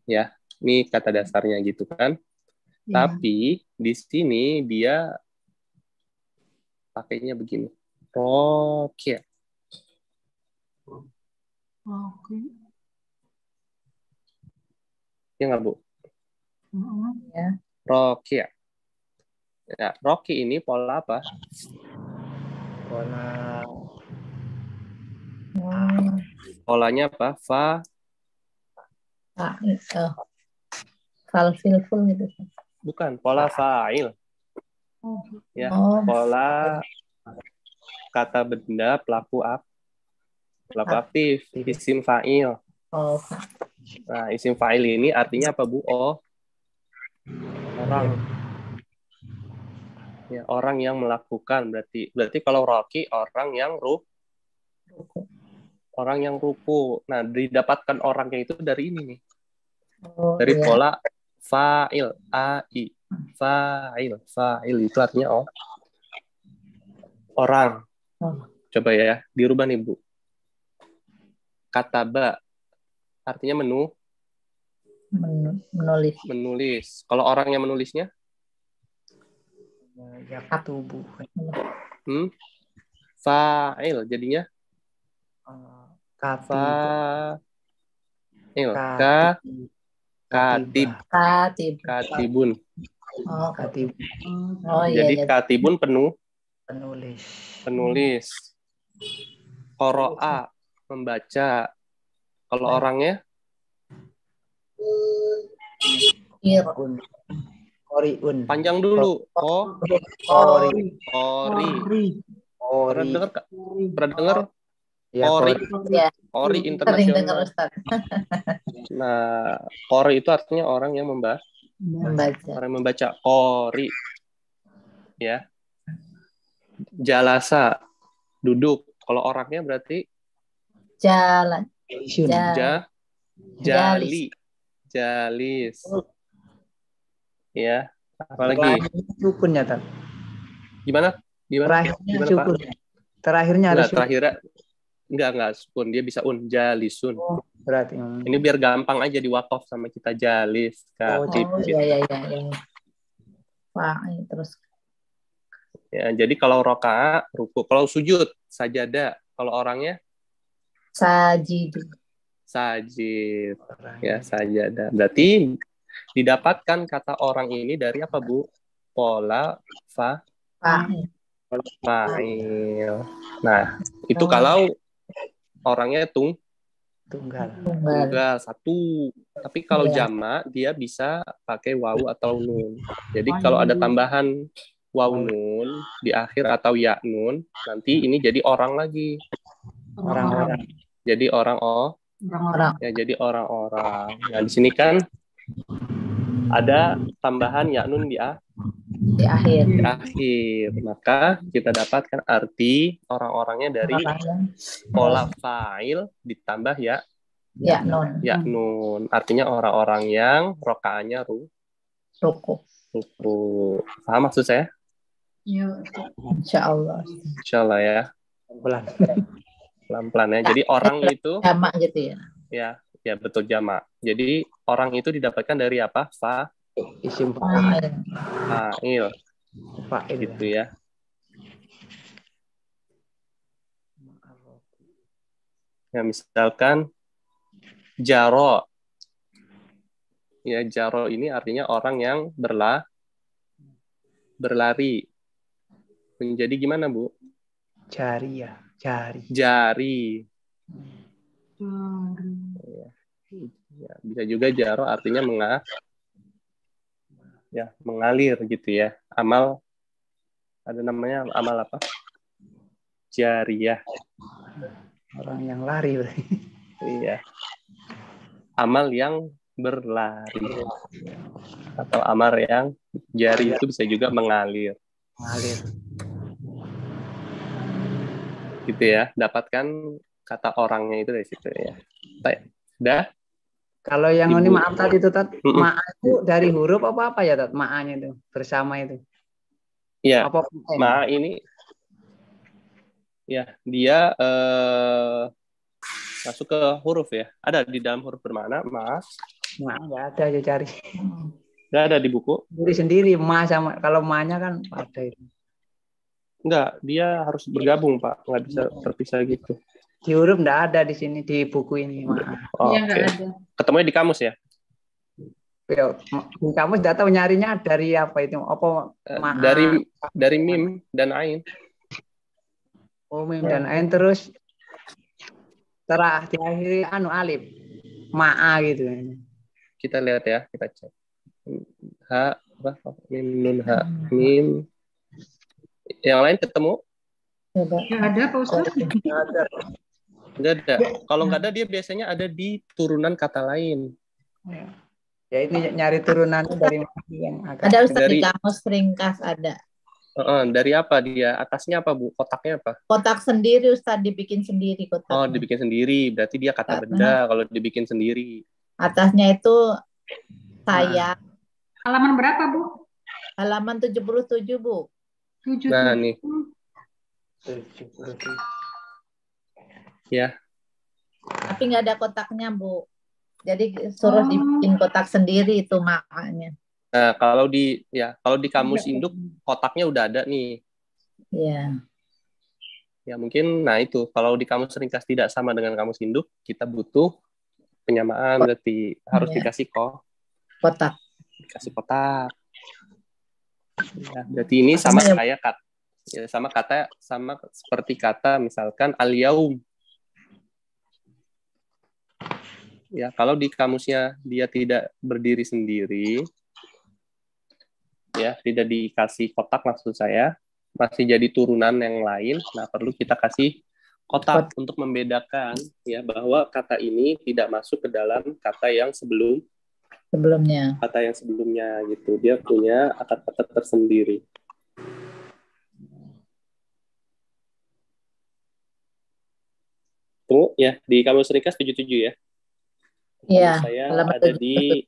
Ya, ini kata dasarnya gitu kan. Tapi di sini dia pakainya begini. Rokia. Oke. Ya nggak, Bu? Ya. Rokia. Ya, Rocky ini pola apa? Pola Polanya apa? Falfilful gitu. Bukan, pola fa'il. Ya, Oh. pola kata benda pelaku aktif, isim fa'il. Oh. Nah, isim fa'il ini artinya apa, Bu? Oh, orang. Ya, orang yang melakukan. Berarti kalau Rocky orang yang ruku. Nah, didapatkan orangnya itu dari ini nih. Dari pola fa'il, ai. Fa'il itu artinya orang. Coba ya, dirubah nih, Bu. Kataba artinya menulis. Kalau orang yang menulisnya? yaktubu. Fa'il jadinya? Fa'il. Katibun. Jadi katibun penulis. Qara'a membaca. Kalau orangnya? Qori'un. Panjang dulu. Qori. Pernah dengar? Ya, Qori internasional. Nah, qori itu artinya orang yang membaca. Orang yang membaca. Qori. Ya. Jalasa. Duduk. Kalau orangnya berarti? Jalis. Ya. Apalagi? Sukunnya, Tat. Gimana? Terakhirnya harus enggak sukun, dia bisa jalisun. Berarti ini biar gampang aja diwakaf sama kita, jalis, katib. Iya. Wah, terus ya, jadi kalau rokaat ruku, kalau sujud sajadah, kalau orangnya sajid. Ya, sajadah. Berarti didapatkan kata orang ini dari apa, Bu? Pola fa'il. Nah, itu kalau orangnya tunggal satu. Tapi kalau jamak dia bisa pakai wawu atau nun. Jadi kalau ada tambahan wawu nun di akhir atau ya nun, nanti ini jadi orang lagi. Orang-orang. Jadi ya, jadi orang-orang. Nah, di sini kan ada tambahan ya nun di akhir. Maka kita dapatkan arti orang-orangnya dari pola fa'il ditambah ya nun. Artinya orang-orang yang rokaannya ruku. Paham maksud saya? Ya, insyaallah ya. Pelan-pelan ya. Jadi orang itu jamak gitu ya. Ya betul, jamak. Jadi orang itu didapatkan dari apa? Isim fa'il. Gitu ya. Ya, misalkan jaro. Ya, jaro ini artinya orang yang berlari. Menjadi gimana, Bu? Jari. Ya, bisa juga jaro artinya mengalir gitu ya. Amal, ada namanya amal apa? Jariyah. Orang yang lari. Iya. Amal yang berlari. Atau amal yang jari itu bisa juga mengalir. Gitu ya. Dapatkan kata orangnya itu dari situ ya. Sudah? Kalau yang ini maaf tadi itu, Tat, ma'a itu dari huruf apa ya, Tat? Ma'anya itu bersama itu. Iya. Ma'a ini ya dia masuk ke huruf ya. Ada di dalam huruf bermakna ma'a. Ma'a nggak ada, aja cari. Nggak ada di buku. Sendiri ma sama, kalau ma-nya kan ada itu. Enggak, dia harus bergabung Pak, nggak bisa terpisah gitu. Di huruf nggak ada di sini di buku ini. Oh, Iya nggak ada. Ketemunya di kamus ya? Ya, di kamus nggak tahu nyarinya dari apa itu? Apa dari mim dan ain. Oh, mim dan ain terus diakhiri alif. Ma'a gitu. Kita lihat ya, kita cek. Ha, mim nun ha, mim. Yang lain ketemu? Nggak ada Pak Ustaz. Nggak ada. Kalau nggak ada, dia biasanya ada di turunan kata lain. Ya ini nyari turunannya dari yang agak ada Ustaz di kamus ringkas ada. Dari apa dia? Atasnya apa Bu? Kotaknya apa? Kotak sendiri Ustaz, dibikin sendiri kotak. Oh, dibikin sendiri. Berarti dia kata benda kalau dibikin sendiri. Atasnya itu saya. Halaman berapa Bu? Halaman 77 Bu. 77. Nah nih. Ya. Tapi nggak ada kotaknya Bu. Jadi suruh dibikin kotak sendiri itu makanya. Nah, kalau di kamus induk kotaknya udah ada nih. Iya. Ya mungkin, nah itu kalau di kamus ringkas tidak sama dengan kamus induk, kita butuh penyamaan, berarti harus dikasih kotak. Dikasih kotak. Ya, berarti ini sama kayak kata, ya, sama seperti kata misalkan al-yaum. Ya, kalau di kamusnya dia tidak berdiri sendiri, ya tidak dikasih kotak maksud saya, masih jadi turunan yang lain. Nah, perlu kita kasih kotak untuk membedakan ya bahwa kata ini tidak masuk ke dalam kata yang sebelumnya. Kata yang sebelumnya gitu. Dia punya kata-kata tersendiri. Tunggu ya, di kamus ringkas 77 ya. Iya, saya ada di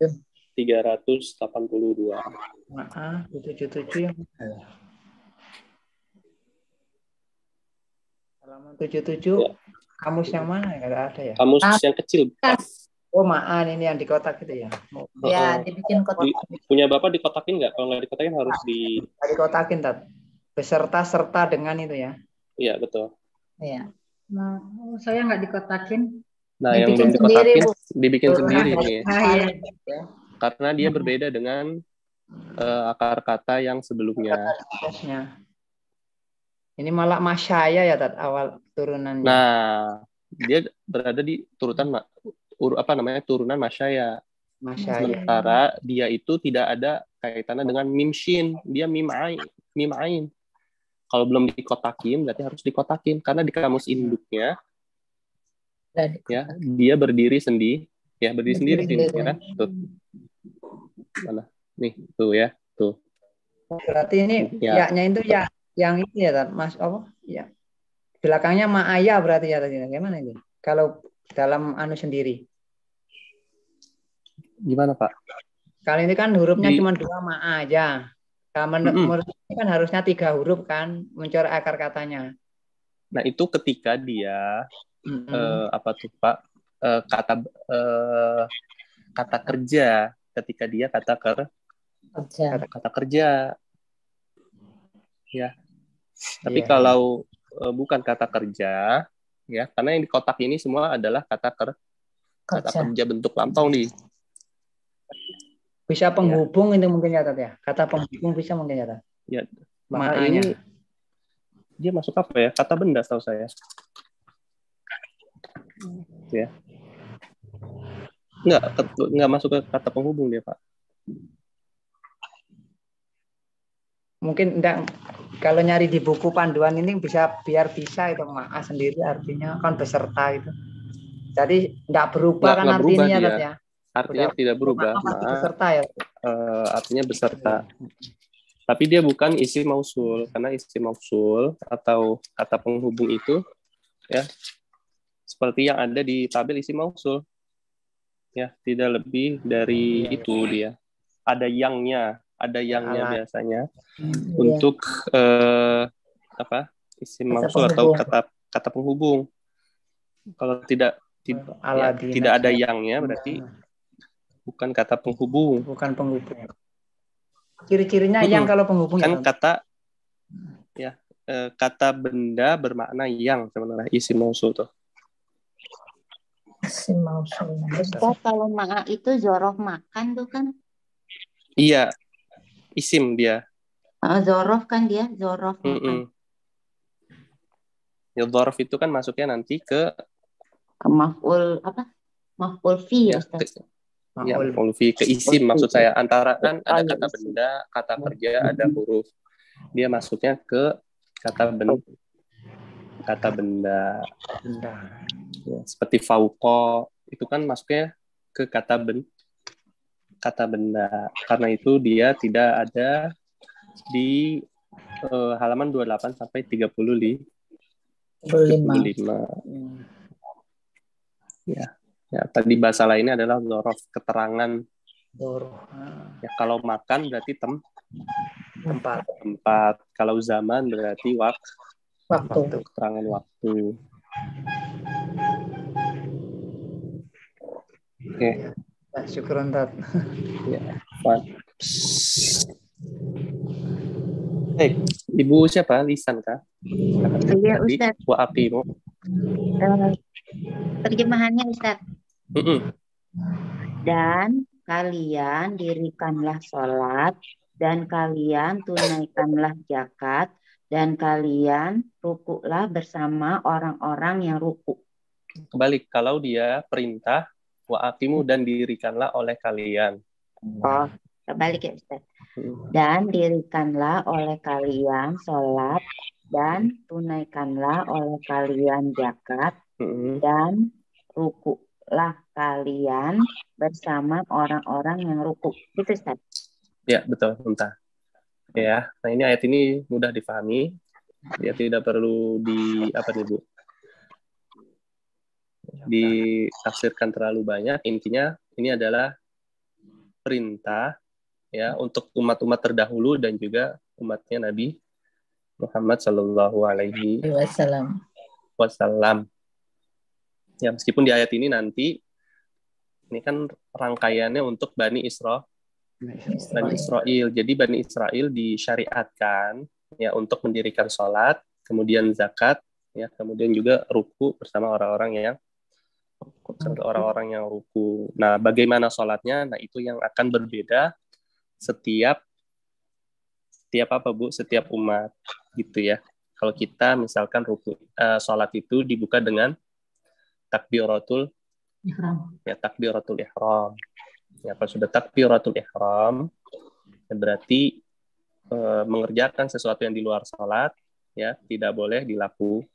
382. 77 yang halaman 77 ya. Kamus yang mana? Nggak ada ya? Kamus yang kecil. Oh, ma'an ini yang di kotak itu ya? Ya, dibikin kotak. Punya Bapak dikotakin nggak? Kalau nggak dikotakin harus dikotakin, Tat. Beserta serta dengan itu ya? Iya, betul. Iya. Nah, saya nggak dikotakin. Nah, yang belum dikotakin dibikin sendiri nih. Karena dia berbeda dengan akar kata yang sebelumnya. Ini malah masyaya ya, Tat, awal turunannya. Nah, dia berada di turunan turunan masyaya. Sementara dia itu tidak ada kaitannya dengan mim shin, dia mim ain. Kalau belum dikotakin berarti harus dikotakin karena di kamus induknya ya, dia berdiri sendiri. Ya, berdiri sendiri ya kan? Tuh. Mana? Nih, tuh ya, tuh. Berarti ini ya-nya itu ya yang itu ya, Mas, apa? Ya. Belakangnya ma'aya berarti ya tadi. Gimana ini? Kalau dalam anu sendiri. Gimana, Pak? Kali ini kan hurufnya cuma 2 ma aja. Menurut ini kan harusnya 3 huruf kan mencoret akar katanya. Nah, itu ketika dia apa tuh, Pak? Kata kerja, ketika dia kata kerja. Ya. Tapi kalau bukan kata kerja, ya, karena yang di kotak ini semua adalah kata kerja bentuk lampau nih. Bisa penghubung itu mungkin ya, Tat, ya. Kata penghubung bisa mungkin ya, Tat. Ya. Maka ini dia masuk apa ya? Kata benda setahu saya. Ya. Enggak masuk ke kata penghubung dia, Pak. Mungkin enggak, kalau nyari di buku panduan ini biar bisa itu ma'a sendiri artinya kan beserta itu. Jadi enggak berubah kan artinya ya. Artinya tidak berubah. Beserta ya. Artinya beserta. Tapi dia bukan isim mausul, karena isim mausul atau kata penghubung itu ya seperti yang ada di tabel isim mausul. Ya, tidak lebih dari itu dia. Ada yangnya biasanya untuk isim mausul atau kata penghubung. Kalau tidak ada yangnya berarti bukan kata penghubung. Bukan penghubung. Ciri-cirinya yang kalau penghubung kan kata kata benda bermakna yang sebenarnya isim mausul tuh. Isim mausul. Ustaz, kalau ma'a itu zorof makan tuh kan? Iya, isim dia. Zorof kan dia, zorof makan. Ya, zorof itu kan masuknya nanti ke maf'ul apa? Maf'ul fi ya, Ustaz. Ya, maf'ul fi ke isim maksud saya. Antara kan ada kata benda, kata kerja, ada huruf. Dia masuknya ke kata benda. Ya, seperti fauqa itu kan masuknya ke kata benda. Karena itu dia tidak ada di halaman 28 sampai 35. Ya, tadi bahasa lainnya adalah zorof, keterangan. Ya, kalau makan berarti tempat. Kalau zaman berarti waktu. Keterangan waktu. Oke. Syukron, Tat. Ya, baik, Ibu siapa? Lisan kah? Iya, Ustaz. Wa aqimu. Terjemahannya, Ustaz. Dan kalian dirikanlah sholat, dan kalian tunaikanlah zakat, dan kalian rukuklah bersama orang-orang yang rukuk. Kebalik, kalau dia perintah wa aqimu dan dirikanlah oleh kalian. Oh, kebalik ya, Ustaz. Dan dirikanlah oleh kalian sholat, dan tunaikanlah oleh kalian zakat, dan rukuklah kalian bersama orang-orang yang rukuk. Itu, Ustaz. Ya, betul, Entah. Ya, nah ini ayat ini mudah difahami. Ya, tidak perlu ditafsirkan terlalu banyak. Intinya ini adalah perintah ya untuk umat-umat terdahulu dan juga umatnya Nabi Muhammad Shallallahu Alaihi Wasallam. Ya, meskipun di ayat ini nanti ini kan rangkaiannya untuk Bani Israel. Jadi Bani Israel disyariatkan ya untuk mendirikan sholat, kemudian zakat, ya kemudian juga ruku bersama orang-orang yang ruku. Nah, bagaimana sholatnya? Nah, itu yang akan berbeda setiap apa, Bu? Setiap umat gitu ya. Kalau kita misalkan sholat itu dibuka dengan takbiratul ihram. Ya, takbiratul ihram. Ya, kalau sudah takbiratul ihram, ya berarti mengerjakan sesuatu yang di luar sholat, ya tidak boleh dilakukan.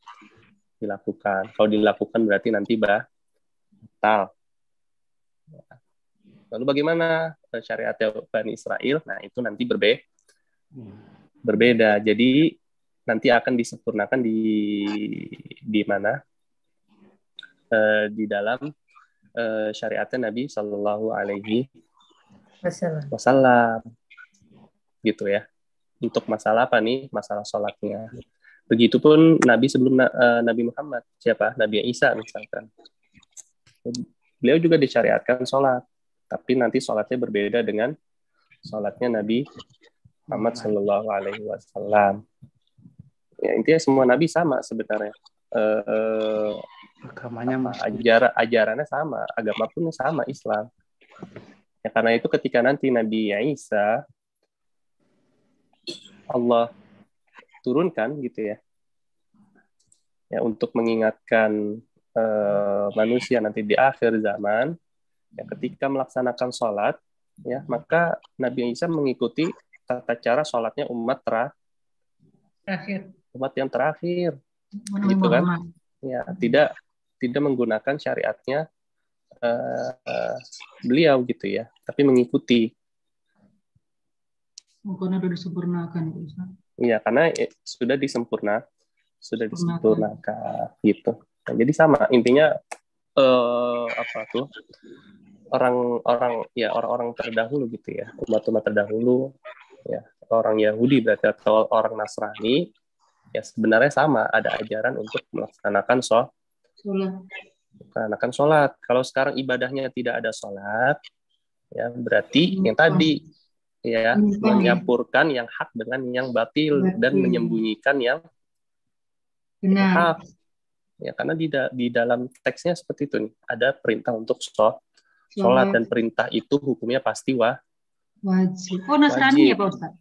Kalau dilakukan berarti nanti batal. Ya. Lalu bagaimana syariat Bani Israel? Nah, itu nanti berbeda. Jadi nanti akan disempurnakan di mana? Di dalam syariatnya Nabi Shallallahu Alaihi Wasallam, gitu ya. Untuk masalah apa nih? Masalah sholatnya. Begitupun Nabi sebelum Nabi Muhammad, siapa? Nabi Isa misalkan. Beliau juga disyariatkan sholat, tapi nanti sholatnya berbeda dengan sholatnya Nabi Muhammad Shallallahu Alaihi Wasallam. Ya, intinya semua Nabi sama sebenarnya. Agamanya ajarannya sama, agama pun sama, Islam. Ya, karena itu ketika nanti Nabi Isa Allah turunkan gitu ya untuk mengingatkan manusia nanti di akhir zaman, ya ketika melaksanakan sholat, ya maka Nabi Isa mengikuti tata cara sholatnya umat yang terakhir, gitu kan? Ya, tidak menggunakan syariatnya beliau gitu ya, tapi mengikuti. Karena sudah disempurnakan. Iya, karena sudah disempurnakan gitu. Nah, jadi sama intinya orang-orang terdahulu gitu ya, umat-umat terdahulu ya, orang Yahudi berarti atau orang Nasrani ya sebenarnya sama, ada ajaran untuk melaksanakan sholat. Kalau sekarang ibadahnya tidak ada sholat, ya berarti yang tadi ya, menyampurkan yang hak dengan yang batil dan menyembunyikan yang benar. hak. Ya, karena di dalam teksnya seperti itu nih, ada perintah untuk sholat dan perintah itu hukumnya pasti wajib. Oh, Nasrani ya Pak Ustadz?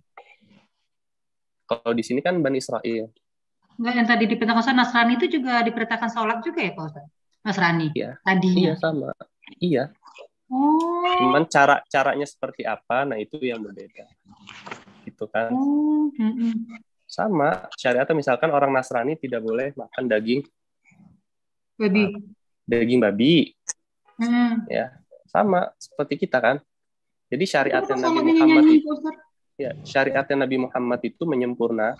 Kalau di sini kan Bani Israel. Enggak, yang tadi diperintahkan Nasrani itu juga diperintahkan sholat juga ya Pak Ustadz? Nasrani? Iya. Tadinya? Iya, sama. Iya. Oh. Cuman caranya seperti apa, nah itu yang berbeda. Gitu kan. Sama, syariatnya misalkan orang Nasrani tidak boleh makan daging babi. Ya, sama seperti kita kan. Jadi syariatnya Nabi Muhammad itu, ya, syariatnya Nabi Muhammad itu menyempurnakan.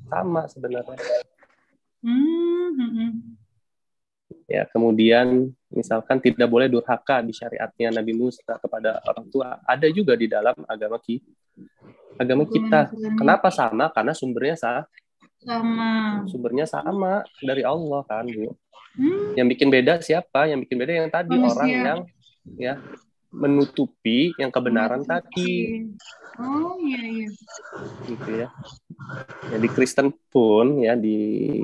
Sama sebenarnya. Ya, kemudian misalkan tidak boleh durhaka di syariatnya Nabi Musa kepada orang tua. Ada juga di dalam agama kita. Kenapa sama? Karena sumbernya Sumbernya sama dari Allah kan, Bu. Yang bikin beda siapa? Yang bikin beda yang tadi orang yang ya menutupi yang kebenaran tadi. Oh iya. Gitu ya. Di Kristen pun ya di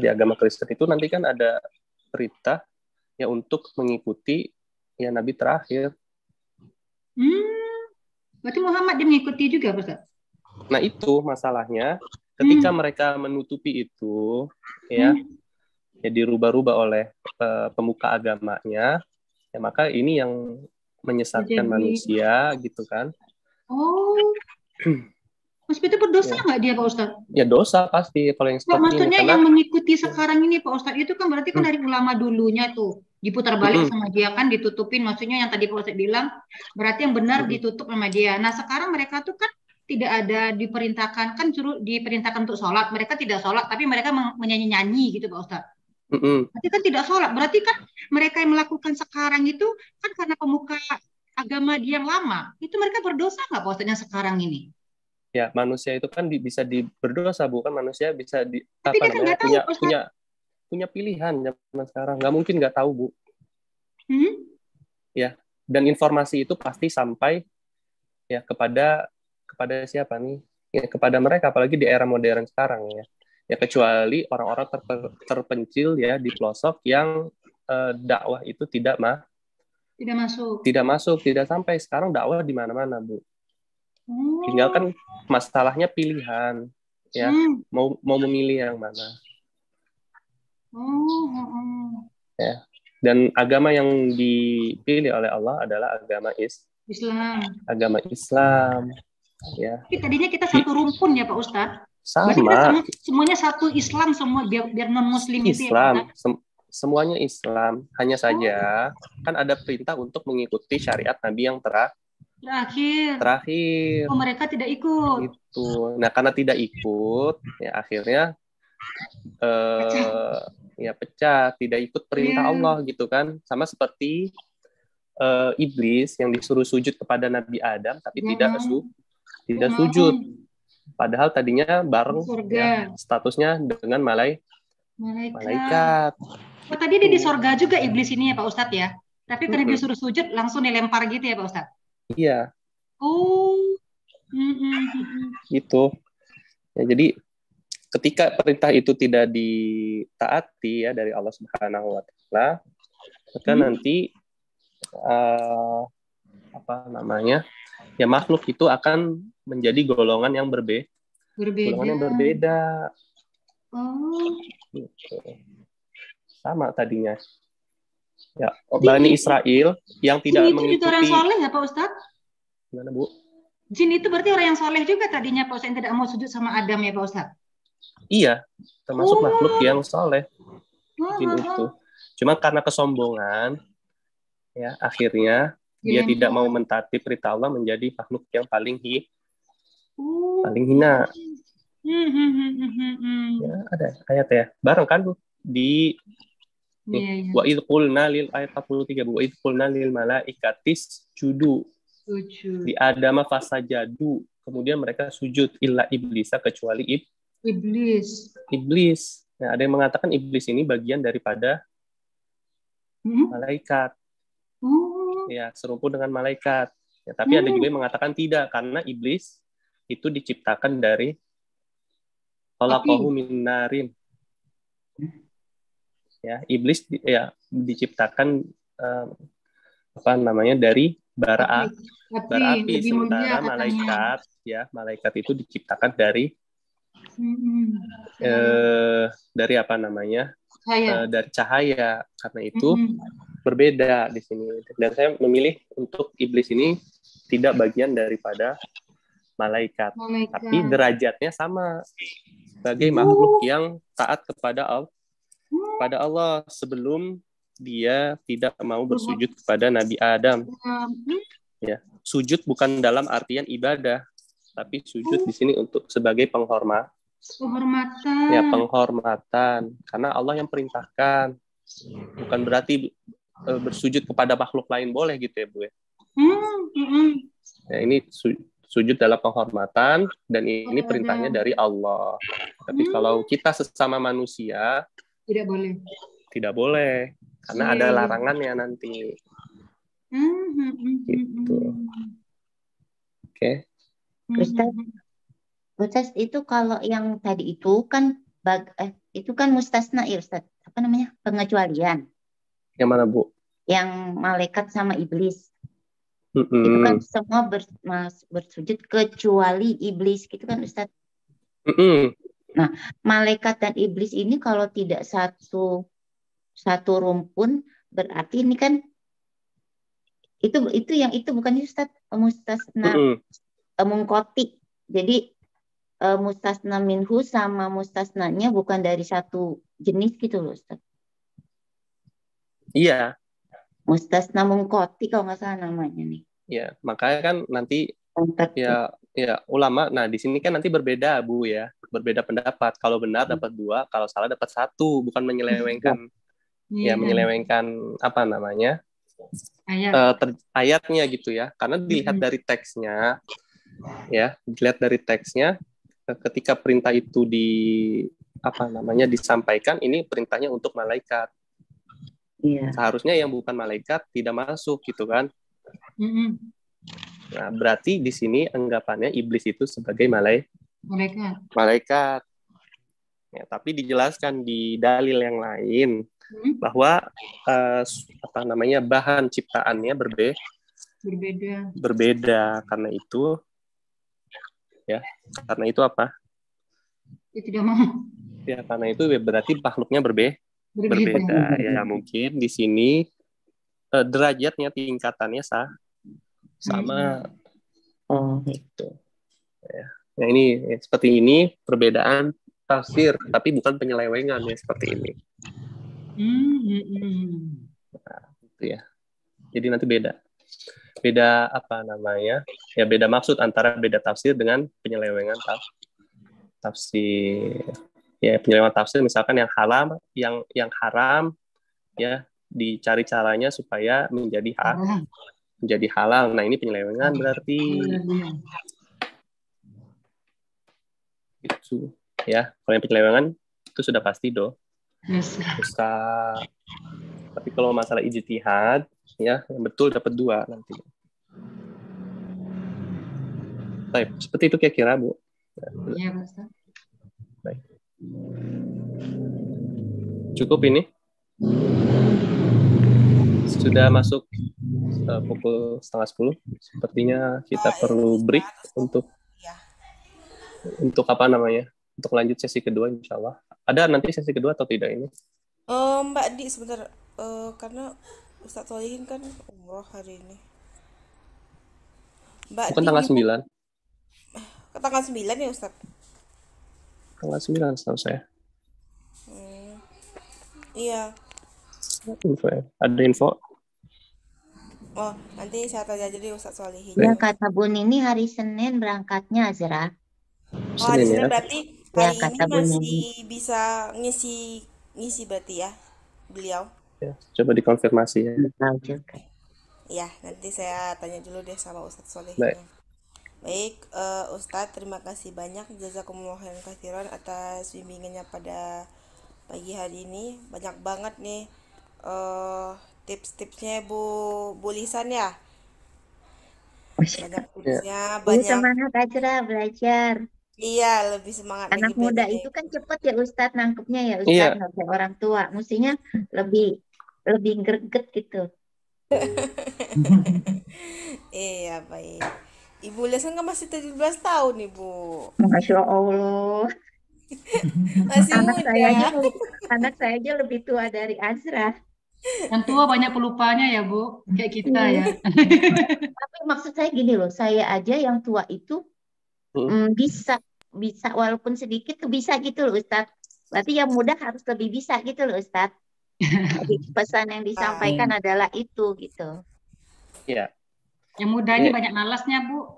agama Kristen itu nanti kan ada perintah ya untuk mengikuti ya Nabi terakhir. Berarti Muhammad dia mengikuti juga, Ustaz? Nah itu masalahnya. Ketika mereka menutupi itu, ya dirubah-rubah oleh pemuka agamanya, ya maka ini yang menyesatkan manusia, gitu kan? Oh, Mas itu berdosa nggak dia, Pak Ustadz? Ya dosa pasti kalau yang seperti maksudnya ini. Yang mengikuti sekarang ini, Pak Ustadz, itu kan berarti kan dari ulama dulunya tuh diputar balik sama dia kan, ditutupin. Maksudnya yang tadi Pak Ustadz bilang, berarti yang benar ditutup sama dia. Nah sekarang mereka tuh kan tidak ada diperintahkan, kan diperintahkan untuk sholat. Mereka tidak sholat, tapi mereka menyanyi-nyanyi gitu Pak Ustadz. Berarti kan tidak sholat. Berarti kan mereka yang melakukan sekarang itu kan karena pemuka agama dia yang lama. Itu mereka berdosa nggak Pak Ustadz yang sekarang ini? Ya manusia itu kan bisa berdosa, bukan manusia bisa tapi dia kan nggak tahu, punya pilihan zaman sekarang. Nggak mungkin nggak tahu, Bu. Ya, dan informasi itu pasti sampai ya kepada siapa nih? Ya kepada mereka, apalagi di era modern sekarang ya. Ya kecuali orang-orang terpencil ya di pelosok yang dakwah itu tidak masuk, tidak sampai. Sekarang dakwah di mana-mana, Bu. Tinggal kan masalahnya pilihan ya. Mau memilih yang mana. Ya. Dan agama yang dipilih oleh Allah adalah agama Islam. Agama Islam. Ya. Tapi tadinya kita satu rumpun ya Pak Ustadz. Sama. Berarti kita semuanya satu Islam semua biar non Muslim Islam. Itu ya, semuanya Islam. Hanya saja kan ada perintah untuk mengikuti syariat Nabi yang terakhir. Oh, mereka tidak ikut. Itu. Nah karena tidak ikut, ya akhirnya pecah. Tidak ikut perintah Allah gitu kan. Sama seperti iblis yang disuruh sujud kepada Nabi Adam tapi tidak sujud. Padahal tadinya bareng ya, statusnya dengan malaikat. Oh, tadi dia di sorga juga iblis ini ya Pak Ustadz ya. Tapi karena disuruh sujud langsung dilempar gitu ya Pak Ustadz. Iya. Oh. Gitu. Ya, jadi ketika perintah itu tidak ditaati ya dari Allah Subhanahu wa taala, maka nanti ya makhluk itu akan menjadi golongan yang berbeda. Golongan yang berbeda. Oh. Gitu. Sama tadinya. Ya, Bani Israel yang tidak mengikuti. Jin itu orang soleh ya Pak Ustadz? Gimana Bu? Jin itu berarti orang yang soleh juga tadinya Pak Ustadz, yang tidak mau sujud sama Adam ya Pak Ustadz? Iya, termasuk makhluk yang soleh. Jin itu. Cuma karena kesombongan, ya akhirnya dia tidak mau mentaati perintah Allah menjadi makhluk yang paling hina. Ya, ada ayat ya. Bareng kan Bu di wa idz qulna lil ayat 43 wa idz qulna lil malaikatis judu. Di Adama fasajadu. Kemudian mereka sujud illa iblisa kecuali iblis. Nah, ada yang mengatakan iblis ini bagian daripada malaikat. ya serumpun dengan malaikat. Ya, tapi ada juga yang mengatakan tidak, karena iblis itu diciptakan dari khalaqahu min narin. Ya, iblis diciptakan dari bara api, sementara malaikat itu diciptakan dari dari dari cahaya. Karena itu berbeda di sini. Dan saya memilih untuk iblis ini tidak bagian daripada malaikat. Tapi derajatnya sama sebagai makhluk yang taat kepada Allah sebelum dia tidak mau bersujud kepada Nabi Adam. Ya, sujud bukan dalam artian ibadah, tapi sujud di sini untuk sebagai penghormatan. Ya, penghormatan. Karena Allah yang perintahkan. Bukan berarti bersujud kepada makhluk lain boleh gitu ya, Bu ya. Ya, ini sujud dalam penghormatan, dan ini perintahnya dari Allah. Tapi kalau kita sesama manusia tidak boleh karena ada larangannya nanti. Gitu. Oke. Ustaz, itu kalau yang tadi itu kan itu kan mustasna ya Ustaz. Apa namanya? Pengecualian. Yang mana, Bu? Yang malaikat sama iblis. Itu kan semua bersujud kecuali iblis gitu kan Ustaz. Nah, malaikat dan iblis ini kalau tidak satu rumpun, berarti ini kan itu yang itu bukan Ustaz, mustasna mungkoti. Jadi mustasna minhu sama mustasnanya bukan dari satu jenis gitu loh Ustaz. Iya. Mustasna mungkoti kalau nggak salah namanya nih. Ya, makanya kan nanti ya ulama. Nah, di sini kan nanti berbeda, Bu ya. Berbeda pendapat. Kalau benar dapat 2, kalau salah dapat 1, bukan menyelewengkan. Menyelewengkan apa namanya? Ayatnya gitu ya. Karena dilihat dari teksnya, ya, dilihat dari teksnya, ketika perintah itu disampaikan, ini perintahnya untuk malaikat. Iya. Seharusnya yang bukan malaikat tidak masuk gitu kan. Nah, berarti di sini anggapannya iblis itu sebagai malaikat. Ya, tapi dijelaskan di dalil yang lain bahwa bahan ciptaannya berbeda. Karena itu apa? Ya, tidak mau. Ya, karena itu berarti makhluknya berbeda. Ya, mungkin di sini derajatnya, tingkatannya sama. Gitu. Ya. Nah, ini seperti ini perbedaan tafsir, tapi bukan penyelewengan ya, seperti ini. Nah, itu ya. Jadi nanti beda apa namanya? Ya, beda maksud antara beda tafsir dengan penyelewengan tafsir. Ya, penyelewengan tafsir misalkan yang haram ya dicari caranya supaya menjadi halal. Nah, ini penyelewengan berarti. Itu ya, kalau yang penyelewengan itu sudah pasti Ustaz. Tapi kalau masalah ijtihad ya, yang betul dapat 2 nanti. Baik, seperti itu kira-kira, Bu. Iya, Ustaz. Baik. Cukup ini? Sudah masuk pukul 9:30. Sepertinya kita perlu break untuk apa namanya? Untuk lanjut sesi kedua, insya Allah. Ada nanti sesi kedua atau tidak ini? Mbak Di, sebentar. Karena Ustadz Solihin kan umroh hari ini. Mbak Bukan Di, tanggal 9. Tanggal 9 ya Ustadz? Tanggal 9 setahu saya. Iya. Ada info? Oh, nanti saya tanya aja deh Ustadz Solihin. Ya, kata Bun ini hari Senin berangkatnya Azra. Oh, hari Senin berarti hari Ya, ini masih bisa ngisi berarti ya beliau. Ya, coba dikonfirmasi ya. Tahu juga. Ya, nanti saya tanya dulu deh sama Ustadz Solihin. Baik, Ustadz, terima kasih banyak jazakumullah khairan katsiran atas bimbingannya pada pagi hari ini. Banyak banget nih tips-tipsnya Bu Lisan ya. Banyak Masya tipsnya, Allah. banyak. Semangat aja belajar. Iya, lebih semangat lagi Anak muda belajarnya itu Ibu. kan cepet ya Ustadz nangkepnya ya Iya, Ustadz, nggak kayak orang tua. Mestinya lebih lebih greget gitu. Iya, baik. Ibu Lisan kan masih 17 tahun, Ibu. Masya Allah. Masih Anak saya aja muda. anak saya aja lebih tua dari Azra. Yang tua banyak pelupanya ya, Bu. Kayak kita Iya. ya. Tapi maksud saya gini loh, saya aja yang tua itu bisa bisa walaupun sedikit tuh bisa gitu loh Ustadz. Berarti yang muda harus lebih bisa gitu loh Ustadz. Jadi pesan yang disampaikan adalah itu gitu. iya. Yang muda ini banyak malasnya, Bu.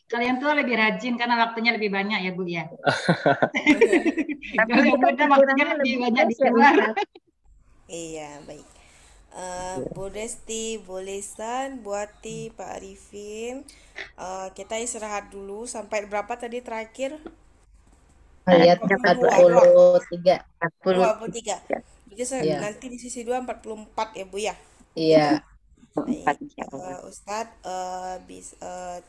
Kalau yang tua lebih rajin karena waktunya lebih banyak ya, Bu ya. Tapi Kalau itu yang kan muda waktunya kurangnya lebih lebih banyak di plus ya luar. Ustadz. Iya, baik. Bu Desti, Bu Lisan, Bu Ati, Pak Arifin, kita istirahat dulu sampai berapa tadi terakhir? Ayat 42. 43. 23. Jadi Iya. nanti di sisi 2 44 ya Bu ya. Iya. Baik, Insya Allah. Ustadz,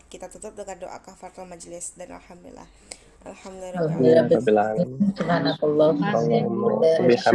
kita tutup dengan doa kafaratul majelis dan alhamdulillah. Alhamdulillah. Alhamdulillah. Alhamdulillah. Subhanallah. Terima kasih, Bu. Allahumma bihamdika.